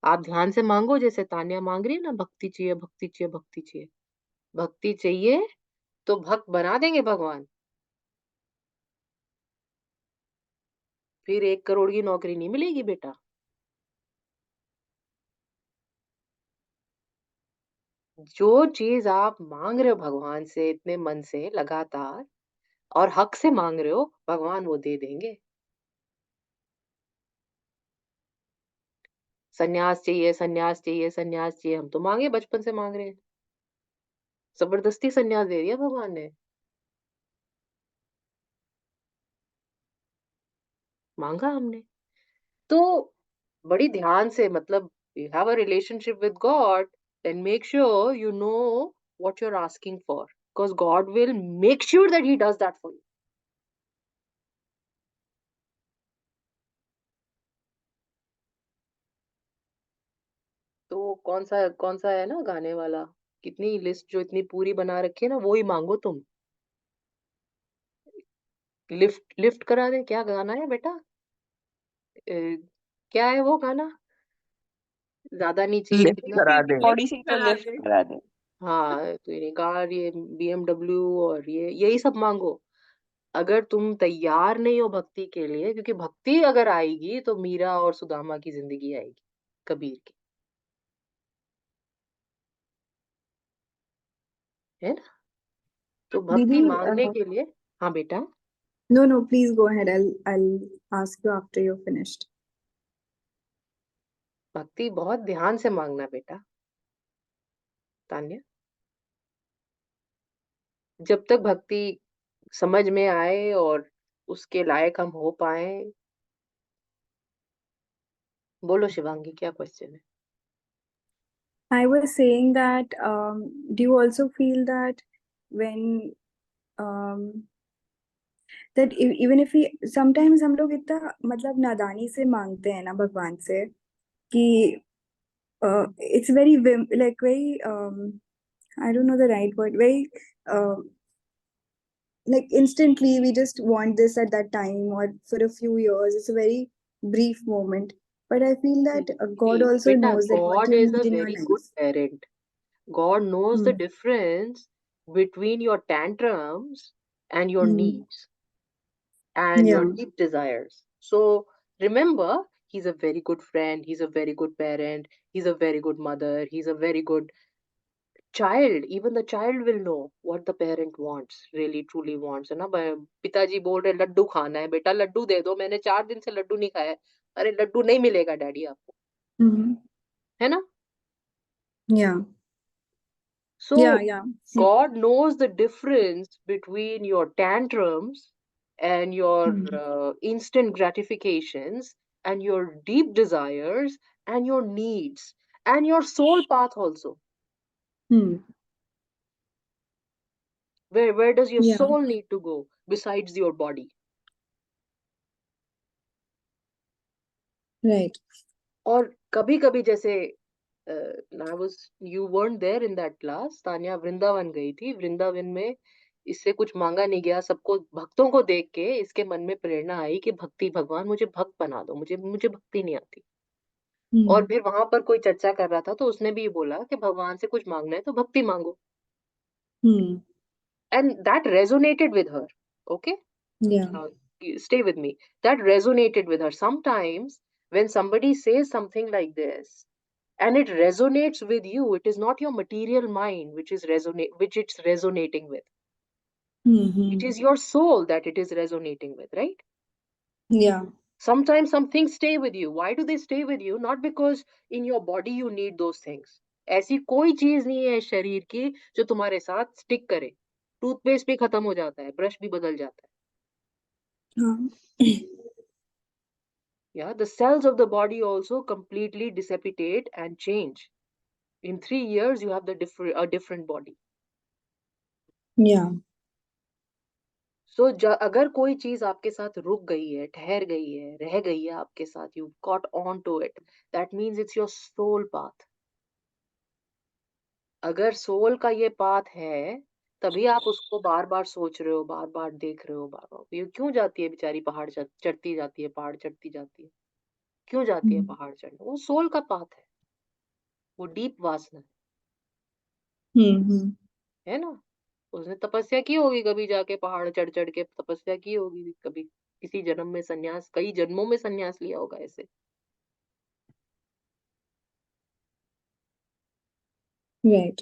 आप ध्यान से मांगो, जैसे तान्या मांग रही है ना, भक्ति चाहिए, भक्ति चाहिए, भक्ति चाहिए, भक्ति चाहिए, तो भक्त बना देंगे भगवान। फिर 1 करोड़ की नौकरी नहीं मिलेगी बेटा। जो चीज आप मांग रहे हो भगवान से इतने मन से लगातार और हक से मांग रहे हो, भगवान वो दे देंगे। सन्यास चाहिए, सन्यास चाहिए, सन्यास चाहिए, हम तो मांगे बचपन से मांग रहे हैं, जबरदस्ती सन्यास दे दिया भगवान ने। मांगा हमने तो बड़ी ध्यान से, मतलब you have a relationship with God, then make sure you know what you're asking for, because God will make sure that he does that for you. तो कौन सा है ना गाने वाला, कितनी लिस्ट जो इतनी पूरी बना रखी है ना, वो ही मांगो तुम। लिफ्ट लिफ्ट करा दे, क्या गाना है बेटा, क्या है वो गाना, ज्यादा नहीं चाहिए, लिफ्ट कितना। करा दे, लिफ्ट थोड़ी सी तो करा लिफ्ट दे। करा दे। हाँ, तो ये कार, ये BMW और ये यही सब मांगो। अगर तुम तैयार नहीं हो भक्ति के लिए, क्योंकि भक्ति अगर आएगी तो मीरा और सुदामा की जिंदगी आएगी, कबीर की, है ना। तो भक्ति Didi, मांगने के लिए, हाँ बेटा, no, please go ahead. I'll ask you after you're finished. भक्ति बहुत ध्यान से मांगना बेटा तान्या। जब तक भक्ति समझ में आए और उसके लायक हम हो पाए। बोलो शिवांगी, क्या क्वेश्चन है। I was saying that do you also feel that when that even if we sometimes हम लोग इतना मतलब नादानी से मांगते हैं ना भगवान से कि it's very like very I don't know the right word, very like instantly we just want this at that time or for a few years. It's a very brief moment, but I feel that God See, also बेटा, knows that what God you is a need in your very good life. parent. God knows the Hmm. difference between your tantrums and your Hmm. needs and your Yeah. deep desires. So remember, he's a very good friend, he's a very good parent, he's a very good mother, he's a very good child. Even the child will know what the parent wants, really truly wants, है ना। पिताजी बोल रहे लड्डू खाना है, बेटा लड्डू दे दो, मैंने 4 दिन से लड्डू नहीं खाया है। अरे लड्डू नहीं मिलेगा डैडी आपको, Hmm. है ना। Yeah. So Yeah. God knows the difference between your tantrums and your Hmm. instant gratifications and your deep desires and your needs and your soul path also. Hmm. Where does your Yeah. soul need to go besides your body? Right. और कभी कभी जैसे you weren't there in that class, Tanya Vrindavan गई थी, वृंदावन में इससे कुछ मांगा नहीं गया, सबको भक्तों को देख के इसके मन में प्रेरणा आई कि भक्ति, भगवान मुझे भक्त बना दो, मुझे मुझे भक्ति नहीं आती। और Hmm. फिर वहां पर कोई चर्चा कर रहा था तो उसने भी ये बोला कि भगवान से कुछ मांगना है तो भक्ति मांगो, Hmm. and that resonated with her. Okay, Yeah. stay with me. That resonated with her. Sometimes when somebody says something like this and it resonates with you, it is not your material mind which it's resonating with. Hmm. It is your soul that it is resonating with, right? Yeah. Sometimes some things stay with you. Why do they stay with you? Not because in your body you need those things. ऐसी कोई चीज नहीं है शरीर की जो तुम्हारे साथ स्टिक करे। टूथपेस्ट भी खत्म हो जाता है, ब्रश भी बदल जाता है। हाँ. Yeah, the cells of the body also completely dissipate and change. In 3 years, you have a different body. Yeah. So, अगर कोई चीज आपके साथ रुक गई है, ठहर गई है, रह गई है आपके साथ, you caught on to it, that means it's your soul path. अगर सोल का ये पाथ है, तभी आप उसको बार बार सोच रहे हो, बार बार देख रहे हो, बार बार। ये क्यों जाती है बेचारी पहाड़ चढ़ती जाती है, पहाड़ चढ़ती जाती है, क्यों जाती है Hmm. पहाड़ चढ़ने? वो सोल का पाथ है, वो डीप वासना Hmm. है ना? उसने तपस्या की होगी, कभी जाके पहाड़ चढ़ चढ़ के तपस्या की होगी, कभी किसी जन्म में संन्यास, कई जन्मों में संन्यास लिया होगा ऐसे। Right.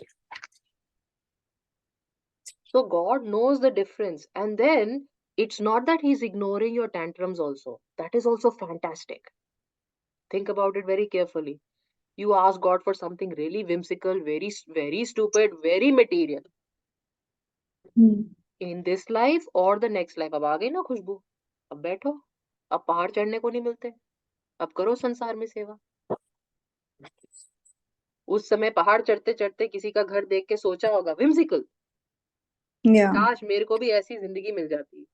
So God knows the difference, and then it's not that he's ignoring your tantrums also. That is also fantastic. Think about it very carefully. You ask God for something really whimsical, very stupid, very material. Hmm. In this life or the next life. अब आ गई ना खुशबू, अब बैठो, अब पहाड़ चढ़ने को नहीं मिलते, अब करो संसार में सेवा। उस समय पहाड़ चढ़ते चढ़ते किसी का घर देख के सोचा होगा whimsical, Yeah. काश मेरे को भी ऐसी जिंदगी मिल जाती,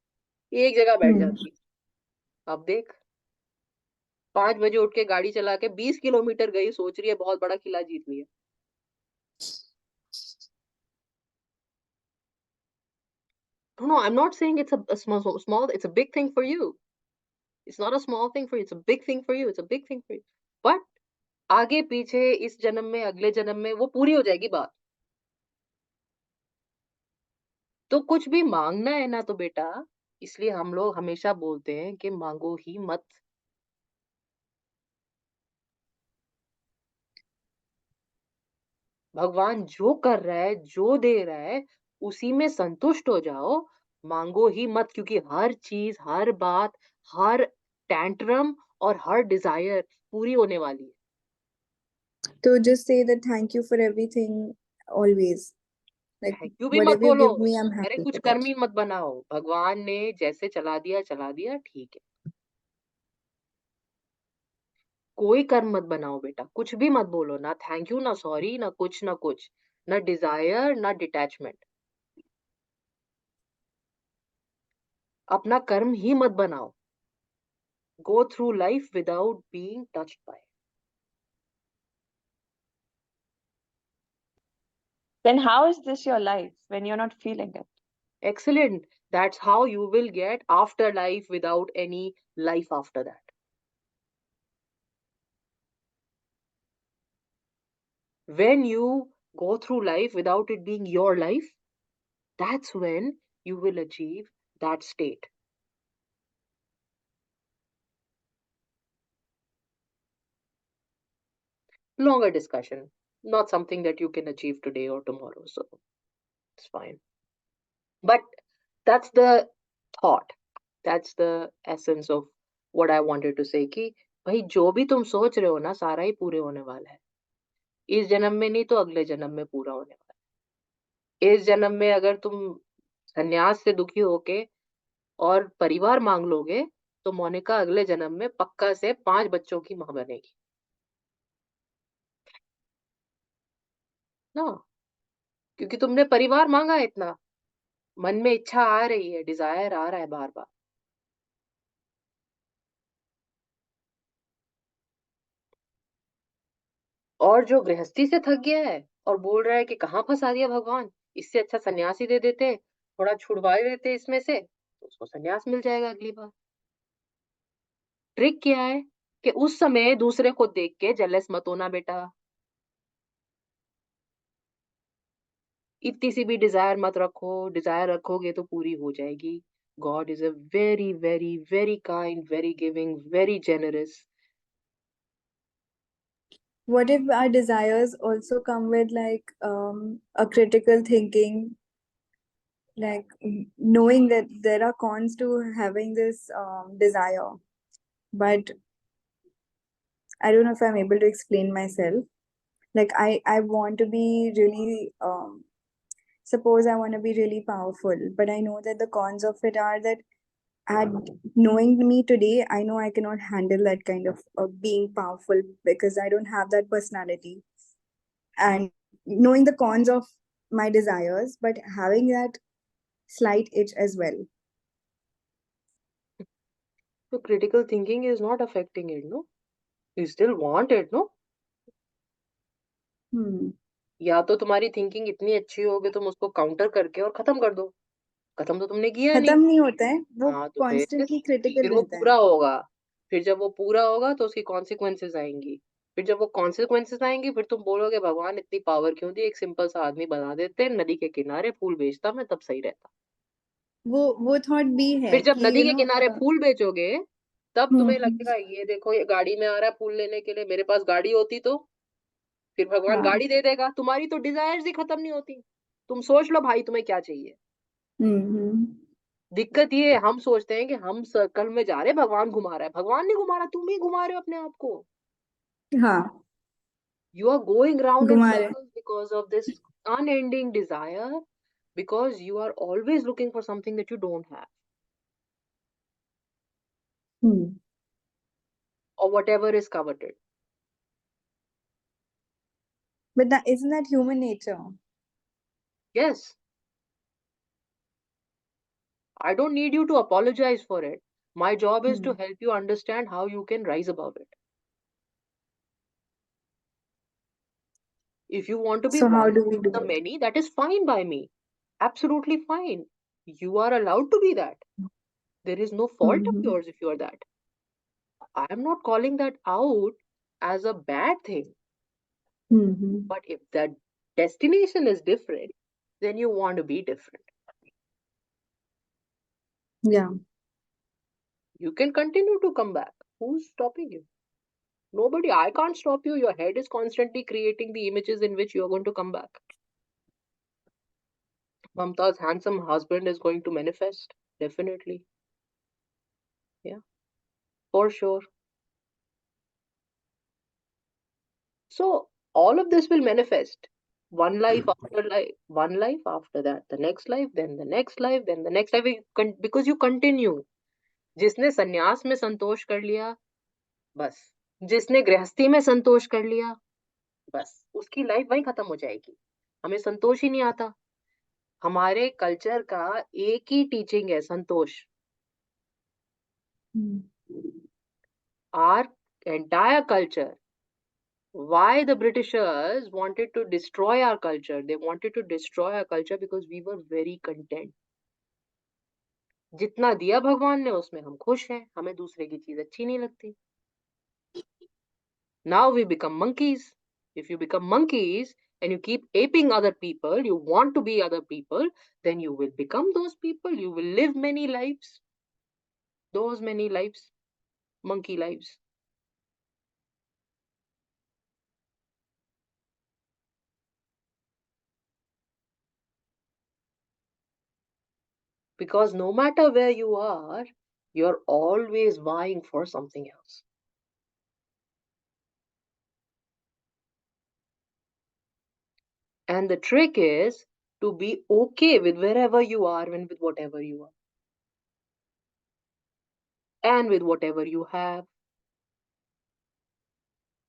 एक जगह बैठ Hmm. जाती। अब देख, 5 बजे उठ के गाड़ी चला के 20 किलोमीटर गई, सोच रही है बहुत बड़ा किला जीत लिया। No, I'm not saying it's a small, it's a big thing for you. It's not a small thing for you, it's a big thing for you, it's a big thing for you. But आगे पीछे इस जन्म में, अगले जन्म में वो पूरी हो जाएगी बात। तो कुछ भी मांगना है ना तो बेटा, इसलिए हम लोग हमेशा बोलते हैं कि मांगो ही मत। भगवान जो कर रहा है, जो दे रहा है, उसी में संतुष्ट हो जाओ, मांगो ही मत, क्योंकि हर चीज, हर बात, हर टैंट्रम और हर डिजायर पूरी होने वाली है। So just say that thank you for everything always. Like thank you भी मत whatever you बोलो, give me, I'm अरे happy कुछ for that. कर्मी मत बनाओ, भगवान ने जैसे चला दिया ठीक है। कोई कर्म मत बनाओ बेटा, कुछ भी मत बोलो, ना थैंक यू, ना सॉरी, ना कुछ, ना डिजायर, ना डिटैचमेंट। अपना कर्म ही मत बनाओ। Go through life without being touched by it. Then how is this your life when you're not feeling it? Excellent. That's how you will get afterlife without any life after that. When you go through life without it being your life, that's when you will achieve that state. Longer discussion, not something that you can achieve today or tomorrow, so it's fine. But that's the thought. That's the essence of what I wanted to say कि भाई जो भी तुम सोच रहे हो ना, सारा ही पूरे होने वाला है। इस जन्म में नहीं तो अगले जन्म में पूरा होने वाला है। इस जन्म में अगर तुम सन्यास से दुखी होके और परिवार मांग लोगे तो मोनिका अगले जन्म में पक्का से 5 बच्चों की माँ बनेगी ना, क्योंकि तुमने परिवार मांगा है इतना, मन में इच्छा आ रही है, डिजायर आ रहा है बार बार। और जो गृहस्थी से थक गया है और बोल रहा है कि कहाँ फंसा दिया भगवान, इससे अच्छा सन्यास ही दे देते, थोड़ा छुड़वा ही देते इसमें से, तो उसको सन्यास मिल जाएगा अगली बार। ट्रिक क्या है कि उस समय दूसरे को देख के जेलस मत होना बेटा, इतनी सी भी डिजायर मत रखो, डिजायर रखोगे तो पूरी हो जाएगी। God is a very very very kind, very giving, very generous. What if our desires also come with like a critical thinking, like knowing that there are cons to having this desire, but I don't know if I'm able to explain myself. Like I want to be really suppose I want to be really powerful, but I know that the cons of it are that at knowing me today, I know I cannot handle that kind of being powerful because I don't have that personality. And knowing the cons of my desires, but having that slight itch as well. So critical thinking is not affecting it, no? You still want it, no? या तो तुम्हारी thinking इतनी अच्छी हो कि तुम उसको counter करके और खत्म कर दो, खत्म तो तुमने किया नहीं। खत्म नहीं होता है वो, हाँ तो कॉन्स्टेंटली क्रिटिकल फिर वो रहता है। पूरा होगा, फिर जब वो पूरा होगा तो उसकी कॉन्सिक्वेंसेस आएंगी, फिर जब वो कॉन्सिक्वेंसेस आएंगी फिर तुम बोलोगे भगवान इतनी पावर क्यों दी, एक सिंपल सा आदमी बना देते, नदी के किनारे फूल बेचता मैं तब सही रहता। वो थॉट भी है फिर जब कि नदी के किनारे फूल बेचोगे तब तुम्हें हम्म, लगेगा ये देखो ये गाड़ी में आ रहा है फूल लेने के लिए, मेरे पास गाड़ी होती तो फिर भगवान हाँ गाड़ी दे देगा। तुम्हारी तो डिजायर्स ही खत्म नहीं होती। तुम सोच लो भाई तुम्हें क्या चाहिए। हम्म, दिक्कत ये है, हम सोचते हैं कि हम सर्कल में जा रहे हैं, भगवान घुमा रहा है, भगवान नहीं घुमा रहा, तुम ही घुमा रहे हो अपने आप को। हाँ You are going round in घुमा रहे circles because of this unending desire, because you are always looking for something that you don't have, or whatever is coveted. but that isn't that human nature? Yes, I don't need you to apologize for it. My job is to help you understand how you can rise above it. If you want to be So how one do we among do the it? many, that is fine by me. Absolutely fine. You are allowed to be that. There is no fault of yours if you are that. I am not calling that out as a bad thing. But if that destination is different, then you want to be different. Yeah. You can continue to come back. Who's stopping you? Nobody. I can't stop you. Your head is constantly creating the images in which you are going to come back. Mamta's handsome husband is going to manifest. Definitely. Yeah, for sure. So all of this will manifest. One life after life, one life after that, the next life, then the next life, then the next life, because you continue. जिसने सन्यास में संतोष कर लिया, बस, जिसने गृहस्थी में संतोष कर लिया, बस, उसकी लाइफ वहीं खत्म हो जाएगी। हमें संतोष ही नहीं आता। हमारे कल्चर का एक ही टीचिंग है, संतोष। Our entire culture, why the Britishers wanted to destroy our culture? They wanted to destroy our culture because we were very content. जितना दिया भगवान ने उसमें हम खुश हैं, हमें दूसरे की चीज अच्छी नहीं लगती। Now we become monkeys. If you become monkeys and you keep aping other people, you want to be other people, then you will become those people. You will live many lives. Those many lives. Monkey lives. Because no matter where you are, you're always vying for something else. And the trick is to be okay with wherever you are and with whatever you are. and with whatever you have.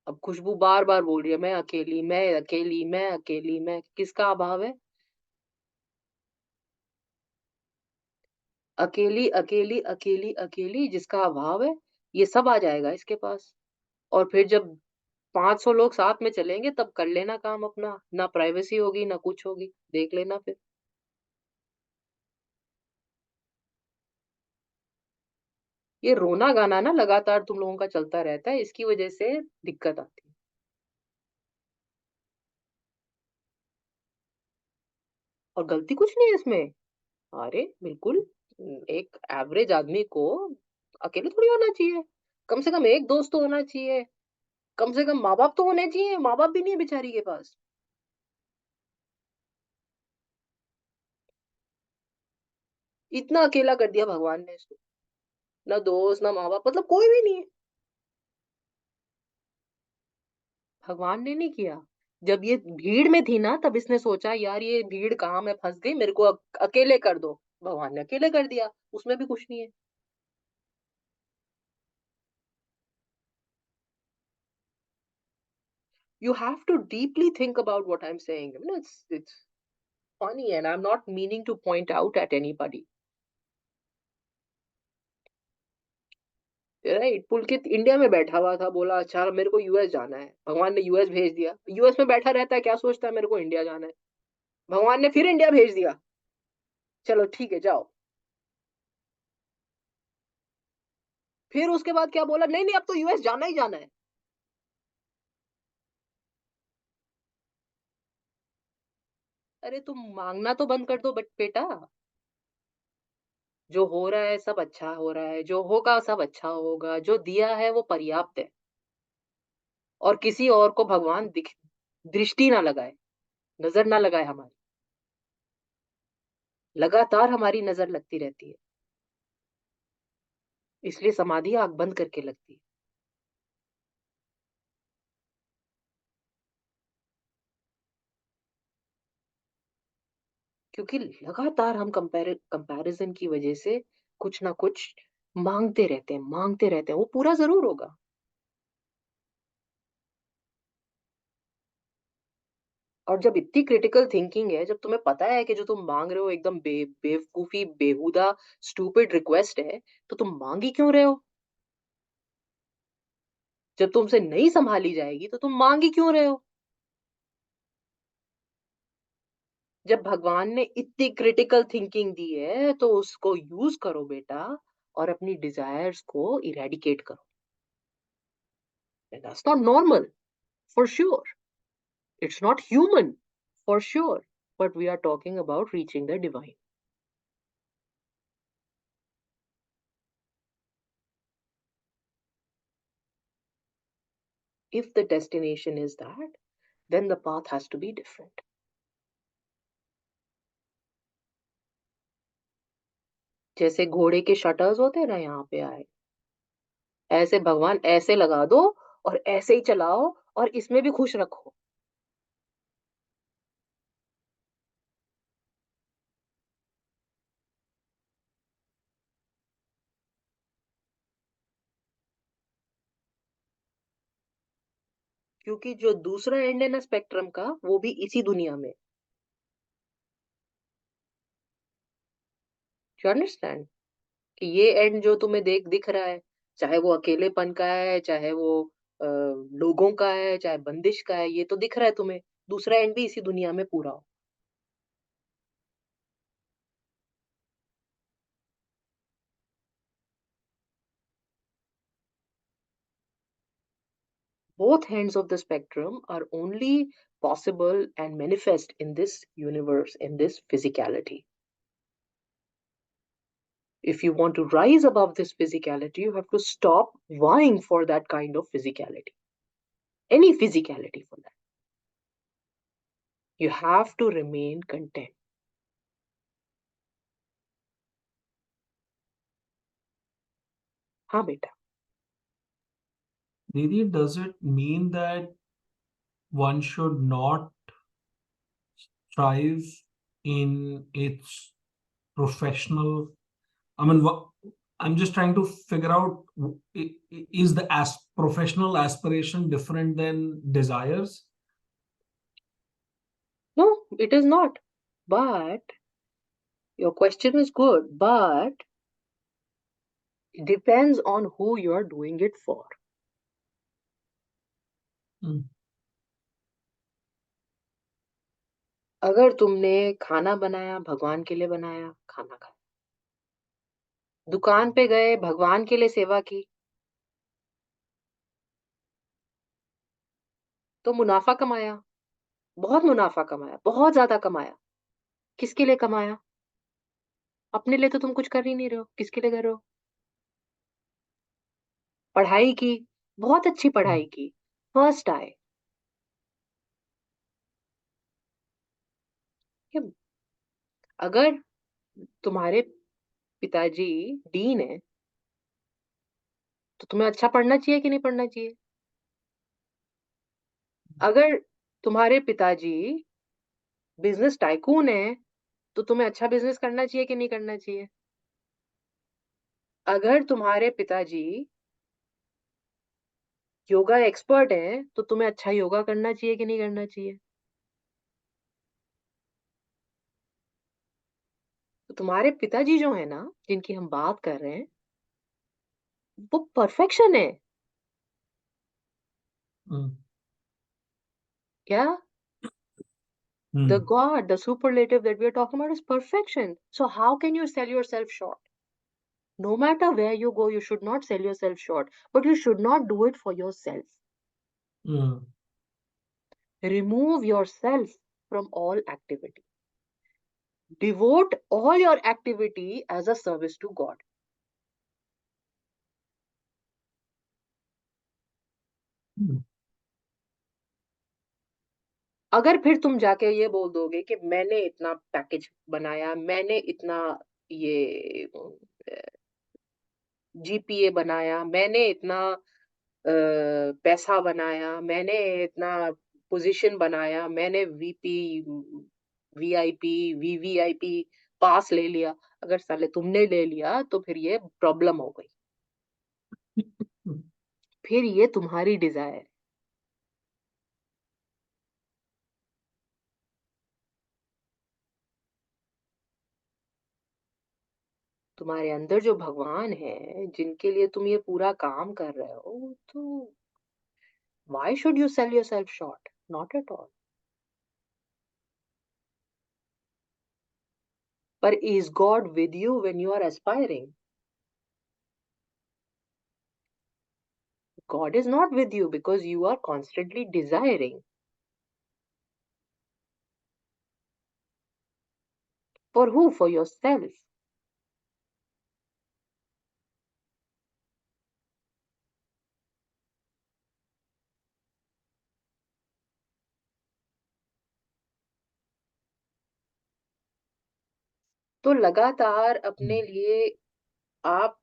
अब खुशबू बार बार बोल रही है मैं अकेली, मैं अकेली, मैं अकेली, मैं, किसका अभाव है? अकेली अकेली अकेली अकेली, जिसका अभाव है, ये सब आ जाएगा इसके पास। और फिर जब 500 लोग साथ में चलेंगे तब कर लेना काम अपना, ना प्राइवेसी होगी ना कुछ होगी, देख लेना फिर। ये रोना गाना ना लगातार तुम लोगों का चलता रहता है, इसकी वजह से दिक्कत आती है। और गलती कुछ नहीं है इसमें। अरे बिल्कुल, एक एवरेज आदमी को अकेले थोड़ी होना चाहिए, कम से कम एक दोस्त तो होना चाहिए, कम से कम माँ बाप तो होने चाहिए, माँ बाप भी नहीं है बेचारी के पास। इतना अकेला कर दिया भगवान ने इसको, ना दोस्त ना माँ बाप, मतलब कोई भी नहीं है। भगवान ने नहीं किया। जब ये भीड़ में थी ना तब इसने सोचा यार ये भीड़ कहाँ, मैं फंस गई, मेरे को अकेले कर दो। भगवान ने अकेले कर दिया, उसमें भी कुछ नहीं है। You have to deeply think about what I'm saying. I mean, it's funny, and I'm not meaning to point out at anybody. Right, Pulkit India में बैठा हुआ था, बोला अच्छा मेरे को यूएस जाना है, भगवान ने यूएस भेज दिया। यूएस में बैठा रहता है, क्या सोचता है मेरे को इंडिया जाना है, भगवान ने फिर इंडिया भेज दिया। चलो ठीक है जाओ। फिर उसके बाद क्या बोला, नहीं नहीं अब तो यूएस जाना ही जाना है। अरे तुम मांगना तो बंद कर दो बट बेटा, जो हो रहा है सब अच्छा हो रहा है, जो होगा सब अच्छा होगा, जो दिया है वो पर्याप्त है। और किसी और को भगवान दृष्टि ना लगाए, नजर ना लगाए हमारी, लगातार हमारी नजर लगती रहती है, इसलिए समाधि आंख बंद करके लगती है। क्योंकि लगातार हम कंपैरिजन की वजह से कुछ ना कुछ मांगते रहते हैं, मांगते रहते हैं, वो पूरा जरूर होगा। और जब इतनी क्रिटिकल थिंकिंग है, जब तुम्हें पता है कि जो तुम मांग रहे हो एकदम बेवकूफी बेहुदा स्टूपिड रिक्वेस्ट है, तो तुम मांग ही क्यों रहे हो? जब तुमसे नहीं संभाली जाएगी तो तुम मांग ही क्यों रहे हो? जब भगवान ने इतनी क्रिटिकल थिंकिंग दी है तो उसको यूज करो बेटा, और अपनी डिजायर्स को इरेडिकेट करो। That's not normal, for sure, it's not human, for sure, but we are talking about reaching the divine. If the destination is that, then the path has to be different. जैसे घोड़े के shutters होते हैं ना, यहाँ पे आए ऐसे भगवान ऐसे लगा दो और ऐसे ही चलाओ, और इसमें भी खुश रखो। क्योंकि जो दूसरा एंड है ना स्पेक्ट्रम का, वो भी इसी दुनिया में। यू अंडरस्टैंड कि ये एंड जो तुम्हें दिख रहा है, चाहे वो अकेलेपन का है, चाहे वो लोगों का है, चाहे बंदिश का है, ये तो दिख रहा है तुम्हें, दूसरा एंड भी इसी दुनिया में पूरा हो। Both ends of the spectrum are only possible and manifest in this universe, in this physicality. If you want to rise above this physicality, you have to stop vying for that kind of physicality. Any physicality for that. You have to remain content. हाँ बेटा। Didi, does it mean that one should not strive in its professional, I mean, I'm just trying to figure out, is the professional aspiration different than desires? No, it is not. But your question is good, but it depends on who you are doing it for. Hmm. अगर तुमने खाना बनाया, भगवान के लिए बनाया, खाना खाया, दुकान पे गए, भगवान के लिए सेवा की, तो मुनाफा कमाया, बहुत मुनाफा कमाया, बहुत ज्यादा कमाया। किसके लिए कमाया? अपने लिए तो तुम कुछ कर ही नहीं रहे हो, किसके लिए कर रहे हो? पढ़ाई की, बहुत अच्छी पढ़ाई की, फर्स्ट आए। ये- अगर तुम्हारे पिताजी डीन है, तो तुम्हें अच्छा पढ़ना चाहिए कि नहीं पढ़ना चाहिए? अगर तुम्हारे पिताजी बिजनेस टाइकून है, तो तुम्हें अच्छा बिजनेस करना चाहिए कि नहीं करना चाहिए? अगर तुम्हारे पिताजी योगा एक्सपर्ट है, तो तुम्हें अच्छा योगा करना चाहिए कि नहीं करना चाहिए? तो तुम्हारे पिताजी जो है ना, जिनकी हम बात कर रहे हैं, वो परफेक्शन है Hmm. क्या? Hmm. The God, the superlative that we are talking about is perfection. So how can you sell yourself short? No matter where you go, you should not sell yourself short, but you should not do it for yourself. Hmm. Remove yourself from all activity. Devote all your activity as a service to God. Hmm. अगर फिर तुम जाके ये बोल दोगे कि मैंने इतना पैकेज बनाया, मैंने इतना ये जीपीए बनाया, मैंने इतना पैसा बनाया, मैंने इतना पोजीशन बनाया, मैंने वीपी, वीआईपी, वीवीआईपी पास ले लिया, अगर साले तुमने ले लिया तो फिर ये प्रॉब्लम हो गई, फिर ये तुम्हारी डिजायर। तुम्हारे अंदर जो भगवान है, जिनके लिए तुम ये पूरा काम कर रहे हो, तो why should you sell yourself short? Not at all. But is God with you when you are aspiring? God is not with you because you are constantly desiring. For who? For yourself. तो लगातार अपने लिए आप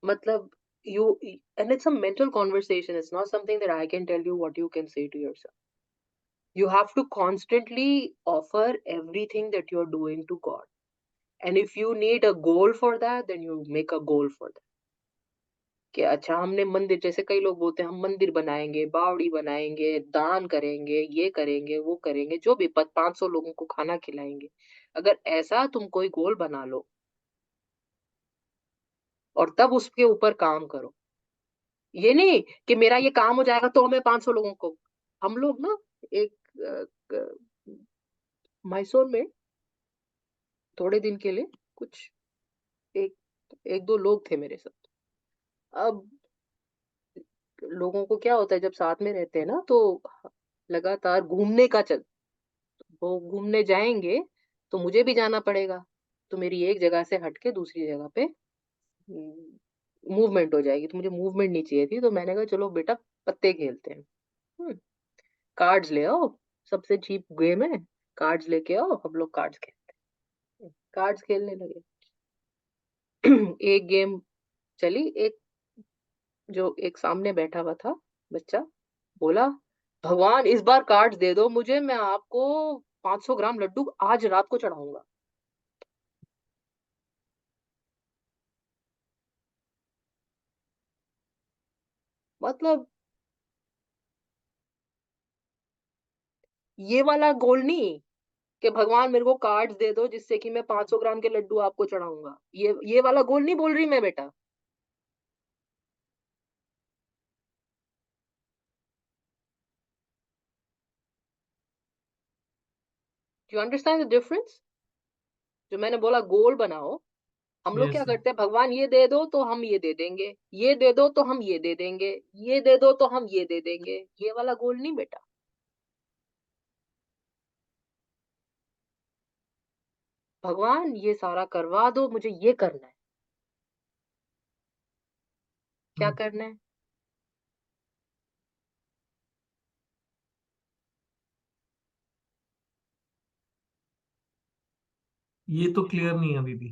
मतलब you and it's a mental conversation. It's not something that I can tell you what you can say to yourself. You have to constantly offer everything that you're doing to God. And if you need a goal for that, then you make a goal for that. कि अच्छा हमने मंदिर, जैसे कई लोग बोलते हैं हम मंदिर बनाएंगे, बावड़ी बनाएंगे, दान करेंगे, ये करेंगे, वो करेंगे, जो भी 500 लोगों को खाना खिलाएंगे। अगर ऐसा तुम कोई गोल बना लो और तब उसके ऊपर काम करो, ये नहीं कि मेरा ये काम हो जाएगा तो मैं 500 लोगों को। हम लोग ना एक मैसूर में थोड़े दिन के लिए कुछ एक एक दो लोग थे मेरे साथ। अब लोगों को क्या होता है, जब साथ में रहते हैं ना, तो लगातार घूमने का चल, वो घूमने जाएंगे तो मुझे भी जाना पड़ेगा, तो मेरी एक जगह से हटके दूसरी जगह पे मूवमेंट हो जाएगी, तो मुझे मूवमेंट नहीं चाहिए थी, तो मैंने कहा चलो बेटा पत्ते खेलते हैं, कार्ड्स ले आओ, सबसे चीप गेम है, कार्ड्स लेके आओ, हम लोग कार्ड्स खेलते हैं। कार्ड्स खेलने लगे। एक गेम चली, एक जो एक सामने बैठा हुआ था बच्चा बोला, भगवान इस बार कार्ड्स दे दो मुझे, मैं आपको 500 ग्राम लड्डू आज रात को चढ़ाऊंगा। मतलब ये वाला गोल नहीं कि भगवान मेरे को कार्ड्स दे दो जिससे कि मैं 500 ग्राम के लड्डू आपको चढ़ाऊंगा, ये वाला गोल नहीं बोल रही मैं बेटा। You understand the difference? जो मैंने बोला गोल बनाओ, हम लोग यस क्या करते हैं, भगवान ये दे दो तो हम ये दे देंगे, ये दे दो तो हम ये दे देंगे, ये दे दो तो हम ये दे देंगे, ये वाला गोल नहीं बेटा। भगवान ये सारा करवा दो, मुझे ये करना है। क्या करना है? ये तो क्लियर नहीं है दीदी।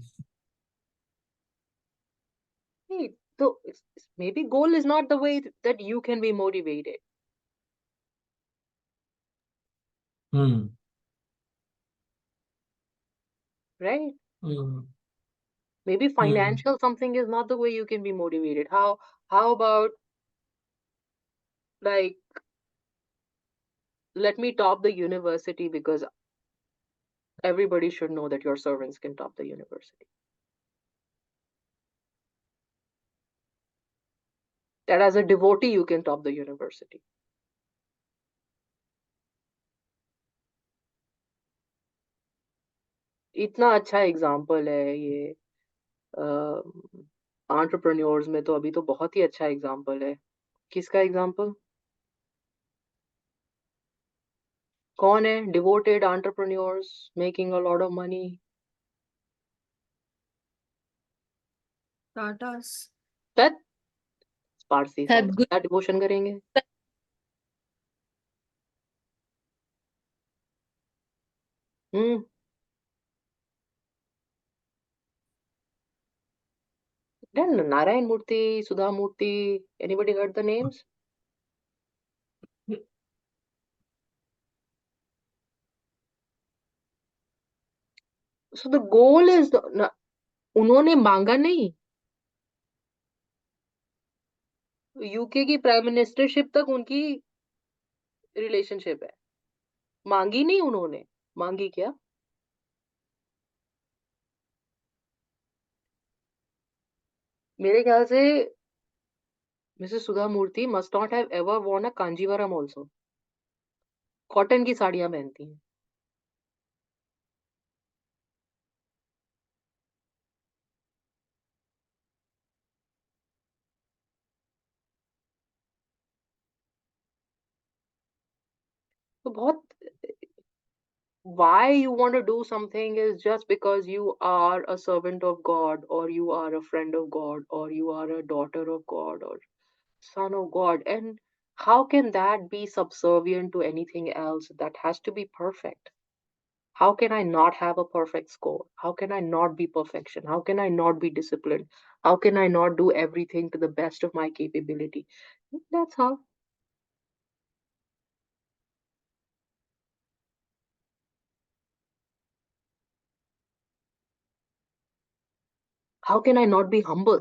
नहीं, तो maybe goal is not the way that you can be motivated, hmm right? Hmm Maybe hmm financial something is not the way you can be motivated. How about, like, let me top the university because everybody should know that your servants can top the university. That as a devotee you can top the university. इतना अच्छा example है ये entrepreneurs में, तो अभी तो बहुत ही अच्छा एग्जाम्पल है। किसका एग्जाम्पल? कौन है? Devoted entrepreneurs making a lot of money. Tatas. तत् पारसी सॉन्ग Sadhguru. क्या डिवोशन करेंगे? हम्म Then Narayan Murthy, Sudha Murthy, anybody heard the names? So the goal is उन्होंने मांगा नहीं, यूके की प्राइम मिनिस्टरशिप तक उनकी रिलेशनशिप है, मांगी नहीं उन्होंने। मांगी क्या? मेरे ख्याल से Mrs Sudha Murty must not have ever worn a Kanjeevaram also. Cotton की साड़ियां पहनती हैं। तो बहुत, why you want to do something is just because you are a servant of God, or you are a friend of God, or you are a daughter of God, or son of God. And how can that be subservient to anything else? That has to be perfect. How can I not have a perfect score? How can I not be perfection? How can I not be disciplined? How can I not do everything to the best of my capability? That's how. How can I not be humble?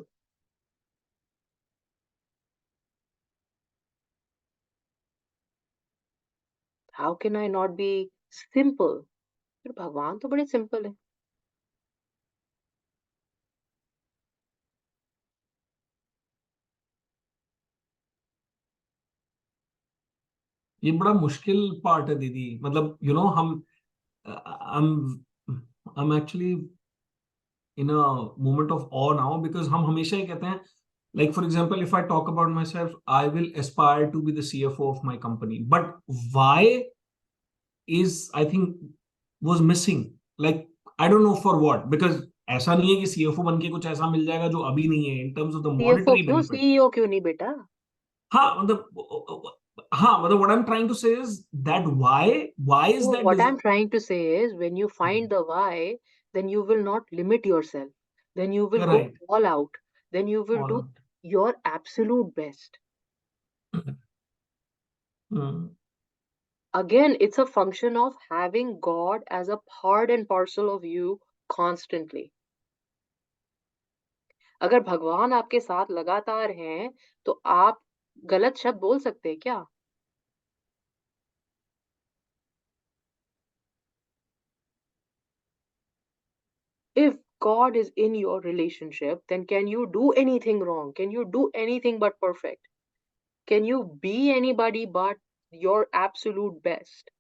How can I not be simple? फिर भगवान तो बड़े simple है। ये बड़ा मुश्किल part है दीदी, मतलब हम I'm actually in a moment of awe now, because हम हमेशा ही कहते हैं, like for example, if I talk about myself, I will aspire to be the CFO of my company, but why is, I think, was missing, like I don't know for what, because ऐसा नहीं है कि CFO बन के कुछ ऐसा मिल जाएगा जो अभी नहीं है in terms of the CFO monetary क्यों, benefit। CEO क्यों नहीं बेटा? हाँ मतलब what I'm trying to say is that why is So that what I'm trying to say is, when you find the why, then you will not limit yourself. Then you will go correct, all out. Then you will all do out. your absolute best. Hmm. Again, it's a function of having God as a part and parcel of you constantly. अगर भगवान आपके साथ लगातार हैं, तो आप गलत शब्द बोल सकते हैं क्या? If God is in your relationship, then can you do anything wrong? Can you do anything but perfect? Can you be anybody but your absolute best?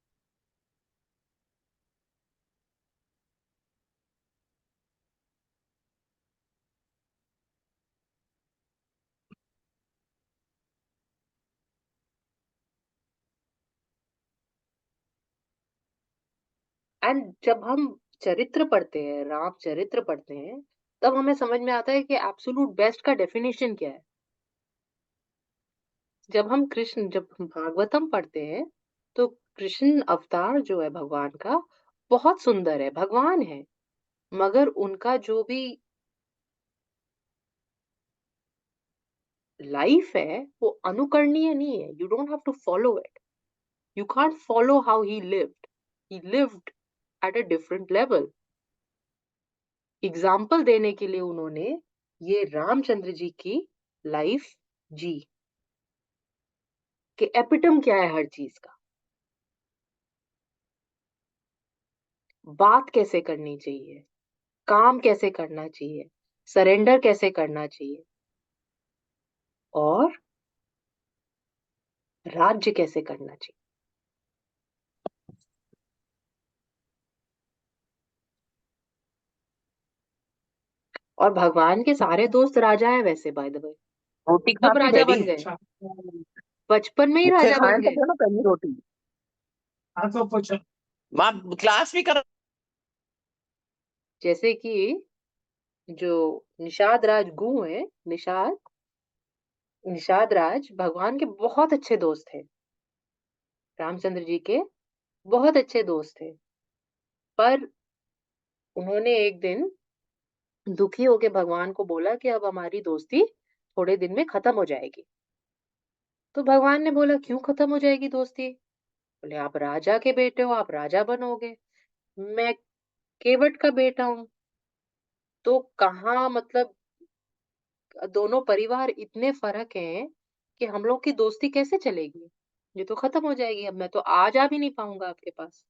And जब हम चरित्र पढ़ते हैं, राम चरित्र पढ़ते हैं, तब हमें समझ में आता है कि एब्सोल्यूट बेस्ट का डेफिनेशन क्या है। जब हम भागवतम पढ़ते हैं, तो कृष्ण अवतार जो है भगवान का, बहुत सुंदर है, भगवान है, मगर उनका जो भी लाइफ है, वो अनुकरणीय नहीं है। You don't have to follow it. You can't follow how he lived. He lived at a different level. Example देने के लिए उन्होंने ये रामचंद्र जी की लाइफ जी, कि एपिटम क्या है हर चीज का, बात कैसे करनी चाहिए, काम कैसे करना चाहिए, सरेंडर कैसे करना चाहिए, और राज्य कैसे करना चाहिए। और भगवान के सारे दोस्त राजा है वैसे, बाय द वे, रोटी सब खाती राजा डैडी बन गए, बचपन में ही भूखे राजा खाए बन तो गए। दे ना पहली रोटी माँ क्लास भी कर जैसे कि जो निषाद राज गु है, निषाद राज भगवान के बहुत अच्छे दोस्त थे, रामचंद्र जी के बहुत अच्छे दोस्त थे। पर उन्होंने एक दिन दुखी होके भगवान को बोला कि अब हमारी दोस्ती थोड़े दिन में खत्म हो जाएगी। तो भगवान ने बोला, क्यों खत्म हो जाएगी दोस्ती? बोले, आप राजा के बेटे हो, आप राजा बनोगे, मैं केवट का बेटा हूं, तो कहाँ मतलब दोनों परिवार इतने फर्क हैं कि हम लोग की दोस्ती कैसे चलेगी? ये तो खत्म हो जाएगी, अब मैं तो आ जा भी नहीं पाऊंगा आपके पास।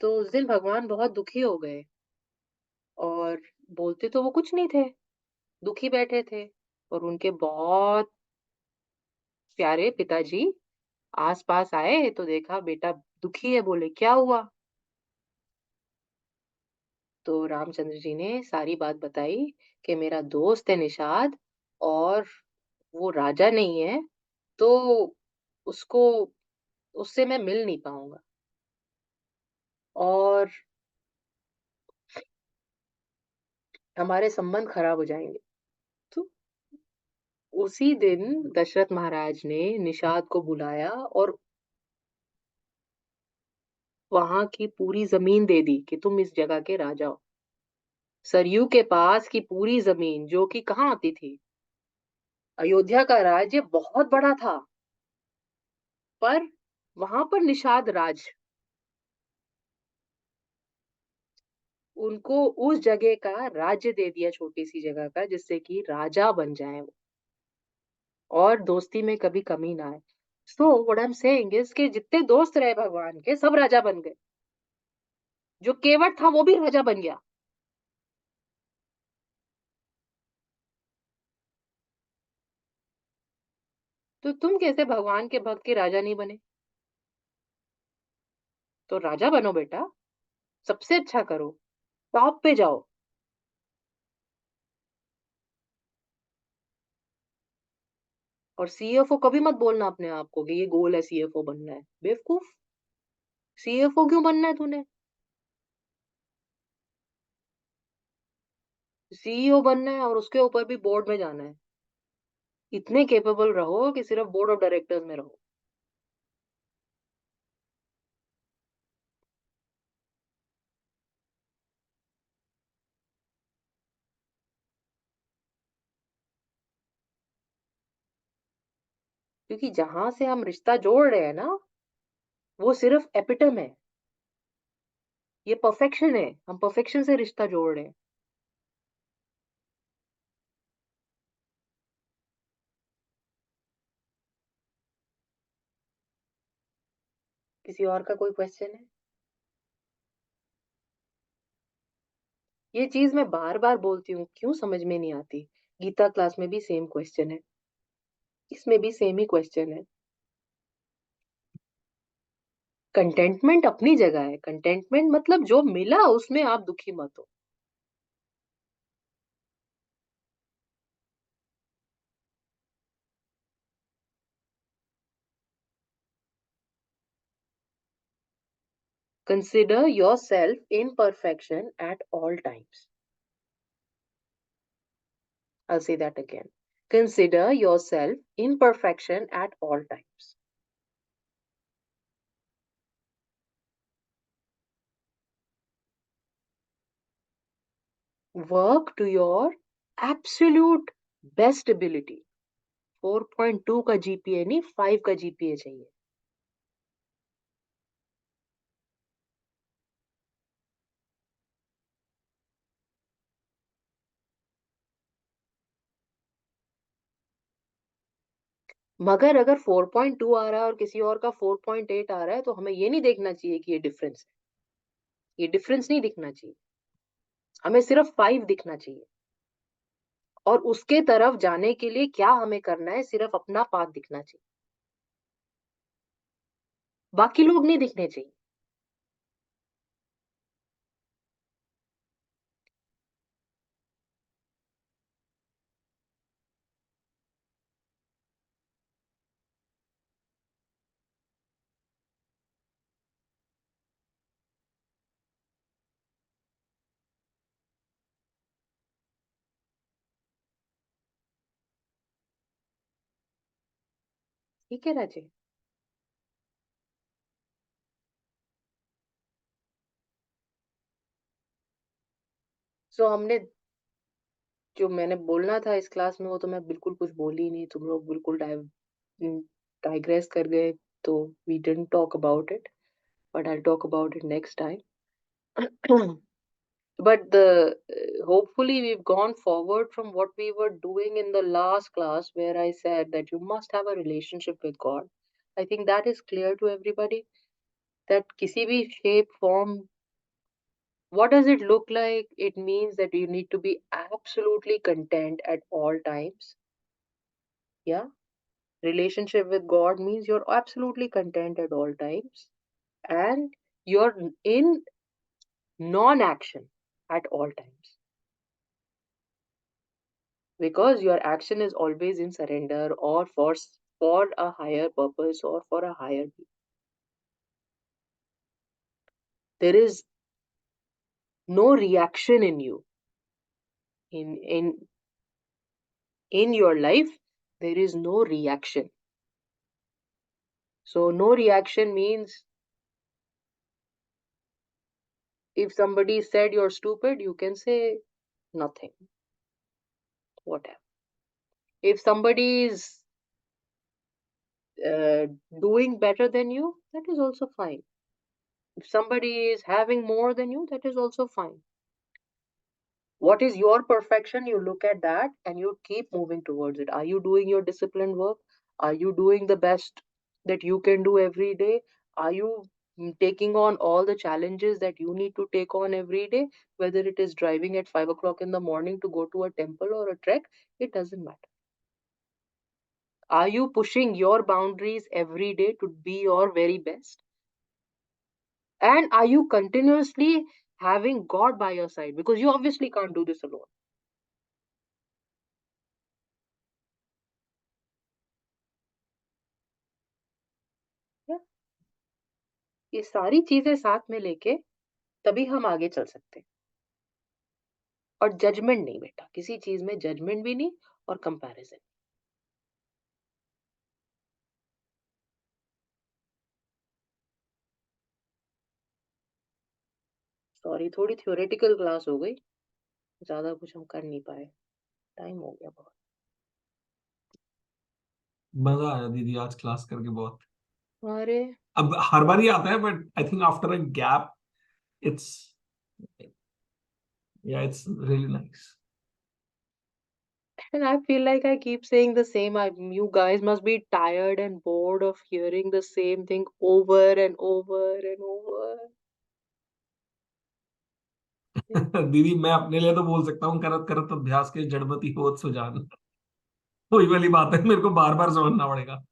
तो उस दिन भगवान बहुत दुखी हो गए, और बोलते तो वो कुछ नहीं थे, दुखी बैठे थे, और उनके बहुत प्यारे पिताजी आस-पास आए तो देखा बेटा दुखी है, बोले क्या हुआ? तो रामचंद्र जी ने सारी बात बताई कि मेरा दोस्त है निषाद, और वो राजा नहीं है, तो उसको उससे मैं मिल नहीं पाऊंगा, और हमारे संबंध खराब हो जाएंगे। तो उसी दिन दशरथ महाराज ने निषाद को बुलाया और वहां की पूरी जमीन दे दी कि तुम इस जगह के राजा हो। सरयू के पास की पूरी जमीन, जो कि कहाँ आती थी, अयोध्या का राज्य बहुत बड़ा था, पर वहां पर निषाद राज, उनको उस जगह का राज्य दे दिया, छोटी सी जगह का, जिससे कि राजा बन जाए वो, और दोस्ती में कभी कमी ना आए। So what I am saying is कि जितने दोस्त रहे भगवान के, सब राजा बन गए। जो केवट था वो भी राजा बन गया। तो तुम कैसे भगवान के भक्त के राजा नहीं बने? तो राजा बनो बेटा, सबसे अच्छा करो, टॉप पे जाओ। और सीएफओ कभी मत बोलना अपने आप को कि ये गोल है सीएफओ बनना है, बेवकूफ। सीएफओ क्यों बनना है तूने? सीईओ बनना है, और उसके ऊपर भी बोर्ड में जाना है। इतने कैपेबल रहो कि सिर्फ बोर्ड ऑफ डायरेक्टर्स में रहो। क्योंकि जहां से हम रिश्ता जोड़ रहे हैं ना, वो सिर्फ एपिटम है, ये परफेक्शन है, हम परफेक्शन से रिश्ता जोड़ रहे हैं। किसी और का कोई क्वेश्चन है? ये चीज मैं बार बार बोलती हूँ, क्यों समझ में नहीं आती? गीता क्लास में भी सेम क्वेश्चन है, इसमें भी सेम ही क्वेश्चन है। कंटेंटमेंट अपनी जगह है, कंटेंटमेंट मतलब जो मिला उसमें आप दुखी मत हो। Consider yourself imperfection at all times. I'll say that again. Consider yourself imperfection at all times. Work to your absolute best ability. 4.2 का GPA नहीं, 5 का GPA चाहिए। मगर अगर 4.2 आ रहा है और किसी और का 4.8 आ रहा है, तो हमें ये नहीं देखना चाहिए कि ये डिफरेंस है। ये डिफरेंस नहीं दिखना चाहिए, हमें सिर्फ 5 दिखना चाहिए। और उसके तरफ जाने के लिए क्या हमें करना है, सिर्फ अपना पाथ दिखना चाहिए, बाकी लोग नहीं दिखने चाहिए। ठीक है राजे? सो हमने जो मैंने बोलना था इस क्लास में वो तो मैं बिल्कुल कुछ बोली ही नहीं, तुम लोग बिल्कुल डाइग्रेस कर गए, तो we didn't talk about it, but I talk about it next time. But hopefully we've gone forward from what we were doing in the last class, where I said that you must have a relationship with God. I think that is clear to everybody, that kisi bhi shape, form, what does it look like? It means that you need to be absolutely content at all times. Yeah. Relationship with God means you're absolutely content at all times, and you're in non-action at all times, because your action is always in surrender or for a higher purpose or for a higher being. There is no reaction in you. In your life, there is no reaction. So no reaction means if somebody said you're stupid, you can say nothing, whatever. If somebody is doing better than you, that is also fine. If somebody is having more than you, that is also fine. What is your perfection? You look at that and you keep moving towards it. Are you doing your disciplined work? Are you doing the best that you can do every day? Are you taking on all the challenges that you need to take on every day? Whether it is driving at 5 o'clock in the morning to go to a temple or a trek, it doesn't matter. Are you pushing your boundaries every day to be your very best? And are you continuously having God by your side? Because you obviously can't do this alone. Yeah. ये सारी चीजें साथ में लेके तभी हम आगे चल सकते हैं। और जजमेंट नहीं बेटा, किसी चीज में जजमेंट भी नहीं और कंपैरिजन। सॉरी, थोड़ी थ्योरेटिकल क्लास हो गई, ज्यादा कुछ हम कर नहीं पाए, टाइम हो गया बहुत। मजा आया दीदी आज क्लास करके बहुत। अरे अब हर बार ही आता है, but I think after a gap it's it's really nice. And I feel like I keep saying the same. You guys must be tired and bored of hearing the same thing over and over and over. दीदी मैं अपने लिए तो बोल सकता हूँ, करत करत अभ्यास के जड़मति होत सुजान। वही वाली बात है, मेरे को बार बार समझना पड़ेगा।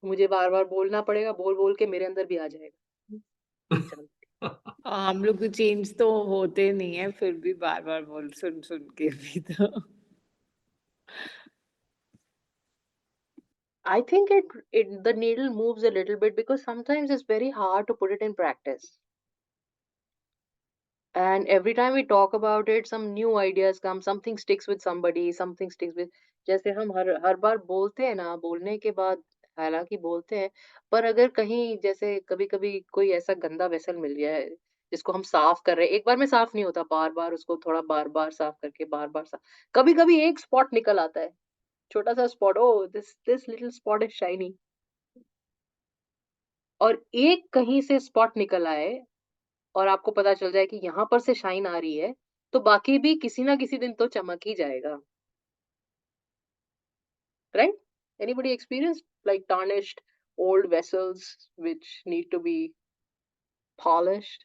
मुझे बार बार बोलना पड़ेगा, बोल बोल के मेरे अंदर भी आ जाएगा। चलो। हम लोग चेंज तो होते नहीं है, फिर भी बार बार बोल सुन सुन के भी तो। I think the needle moves a little bit because sometimes it's very hard to put it in practice. And every time we talk about it, some new ideas come, something sticks with somebody, something sticks with. जैसे हम हर बार बोलते हैं ना, बोलने के बाद हालांकि बोलते हैं, पर अगर कहीं जैसे कभी कभी कोई ऐसा गंदा वेसल मिल गया है जिसको हम साफ कर रहे हैं, एक बार में साफ नहीं होता, बार बार उसको थोड़ा बार बार साफ करके बार बार साफ, कभी कभी एक स्पॉट निकल आता है, छोटा सा spot, oh this little spot is shiny, और एक कहीं से स्पॉट निकल आए और आपको पता चल जाए कि यहाँ पर से शाइन आ रही है, तो बाकी भी किसी ना किसी दिन तो चमक ही जाएगा, right? Anybody experienced like tarnished old vessels which need to be polished?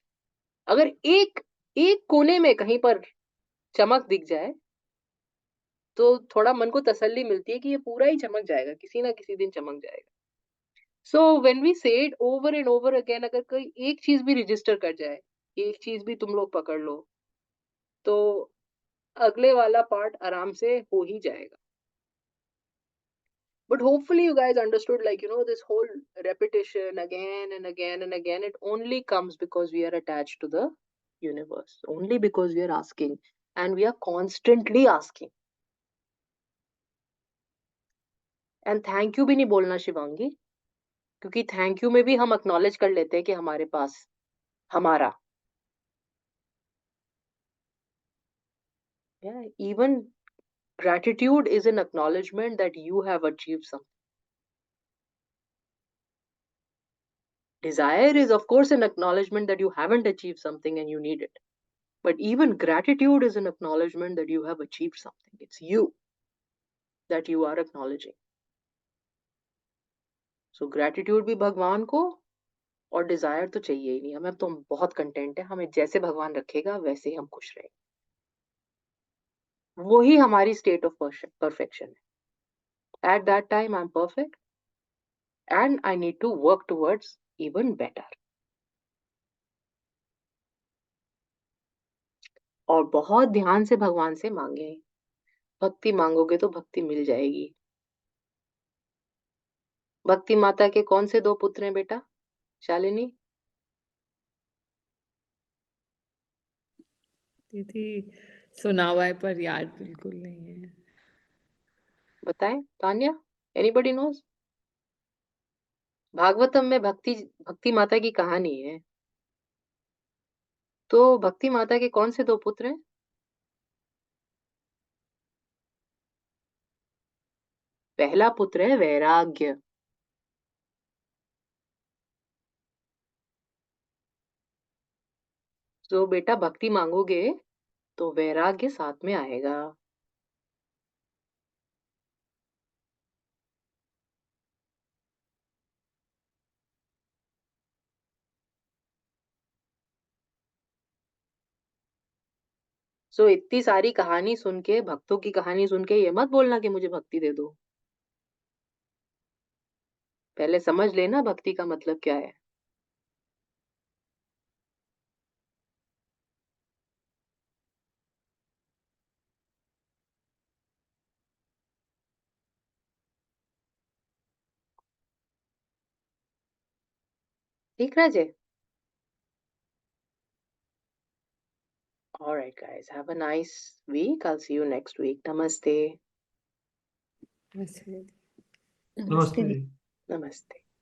अगर एक एक कोने में कहीं पर चमक दिख जाए तो थोड़ा मन को तसल्ली मिलती है कि ये पूरा ही चमक जाएगा, किसी ना किसी दिन चमक जाएगा। So when we say it over and over again, अगर कोई एक चीज भी रजिस्टर कर जाए, एक चीज भी तुम लोग पकड़ लो, तो अगले वाला पार्ट आराम से हो ही जाएगा। But hopefully you guys understood, like, this whole repetition again and again and again, it only comes because we are attached to the universe, only because we are asking, and we are constantly asking. And thank you भी नहीं बोलना शिवांगी, क्योंकि thank you में भी हम acknowledge कर लेते हैं कि हमारे पास हमारा, yeah, even gratitude is an acknowledgement that you have achieved something. Desire is of course an acknowledgement that you haven't achieved something and you need it. But even gratitude is an acknowledgement that you have achieved something. It's you that you are acknowledging. So gratitude भी भगवान को, और Dzire तो चाहिए ही नहीं हमें, तो हम बहुत कंटेंट है, हमें जैसे भगवान रखेगा वैसे ही हम खुश रहेंगे, वही हमारी स्टेट ऑफ परफेक्शन है। At that time I am perfect and I need to work towards even better. और बहुत ध्यान से भगवान से मांगे, भक्ति मांगोगे तो भक्ति मिल जाएगी। भक्ति माता के कौन से 2 पुत्र हैं बेटा शालिनी? दीदी सुना हुआ है पर याद बिल्कुल नहीं है। बताएं तान्या, एनीबडी नोज? भागवतम में भक्ति माता की कहानी है, तो भक्ति माता के कौन से 2 पुत्र हैं? पहला पुत्र है वैराग्य, तो बेटा भक्ति मांगोगे तो वैराग्य साथ में आएगा। सो इतनी सारी कहानी सुन के, भक्तों की कहानी सुन के ये मत बोलना कि मुझे भक्ति दे दो, पहले समझ लेना भक्ति का मतलब क्या है। ठीक राजे? All right, guys. Have a nice week. I'll see you next week. Namaste. नमस्ते। नमस्ते नमस्ते। Namaste.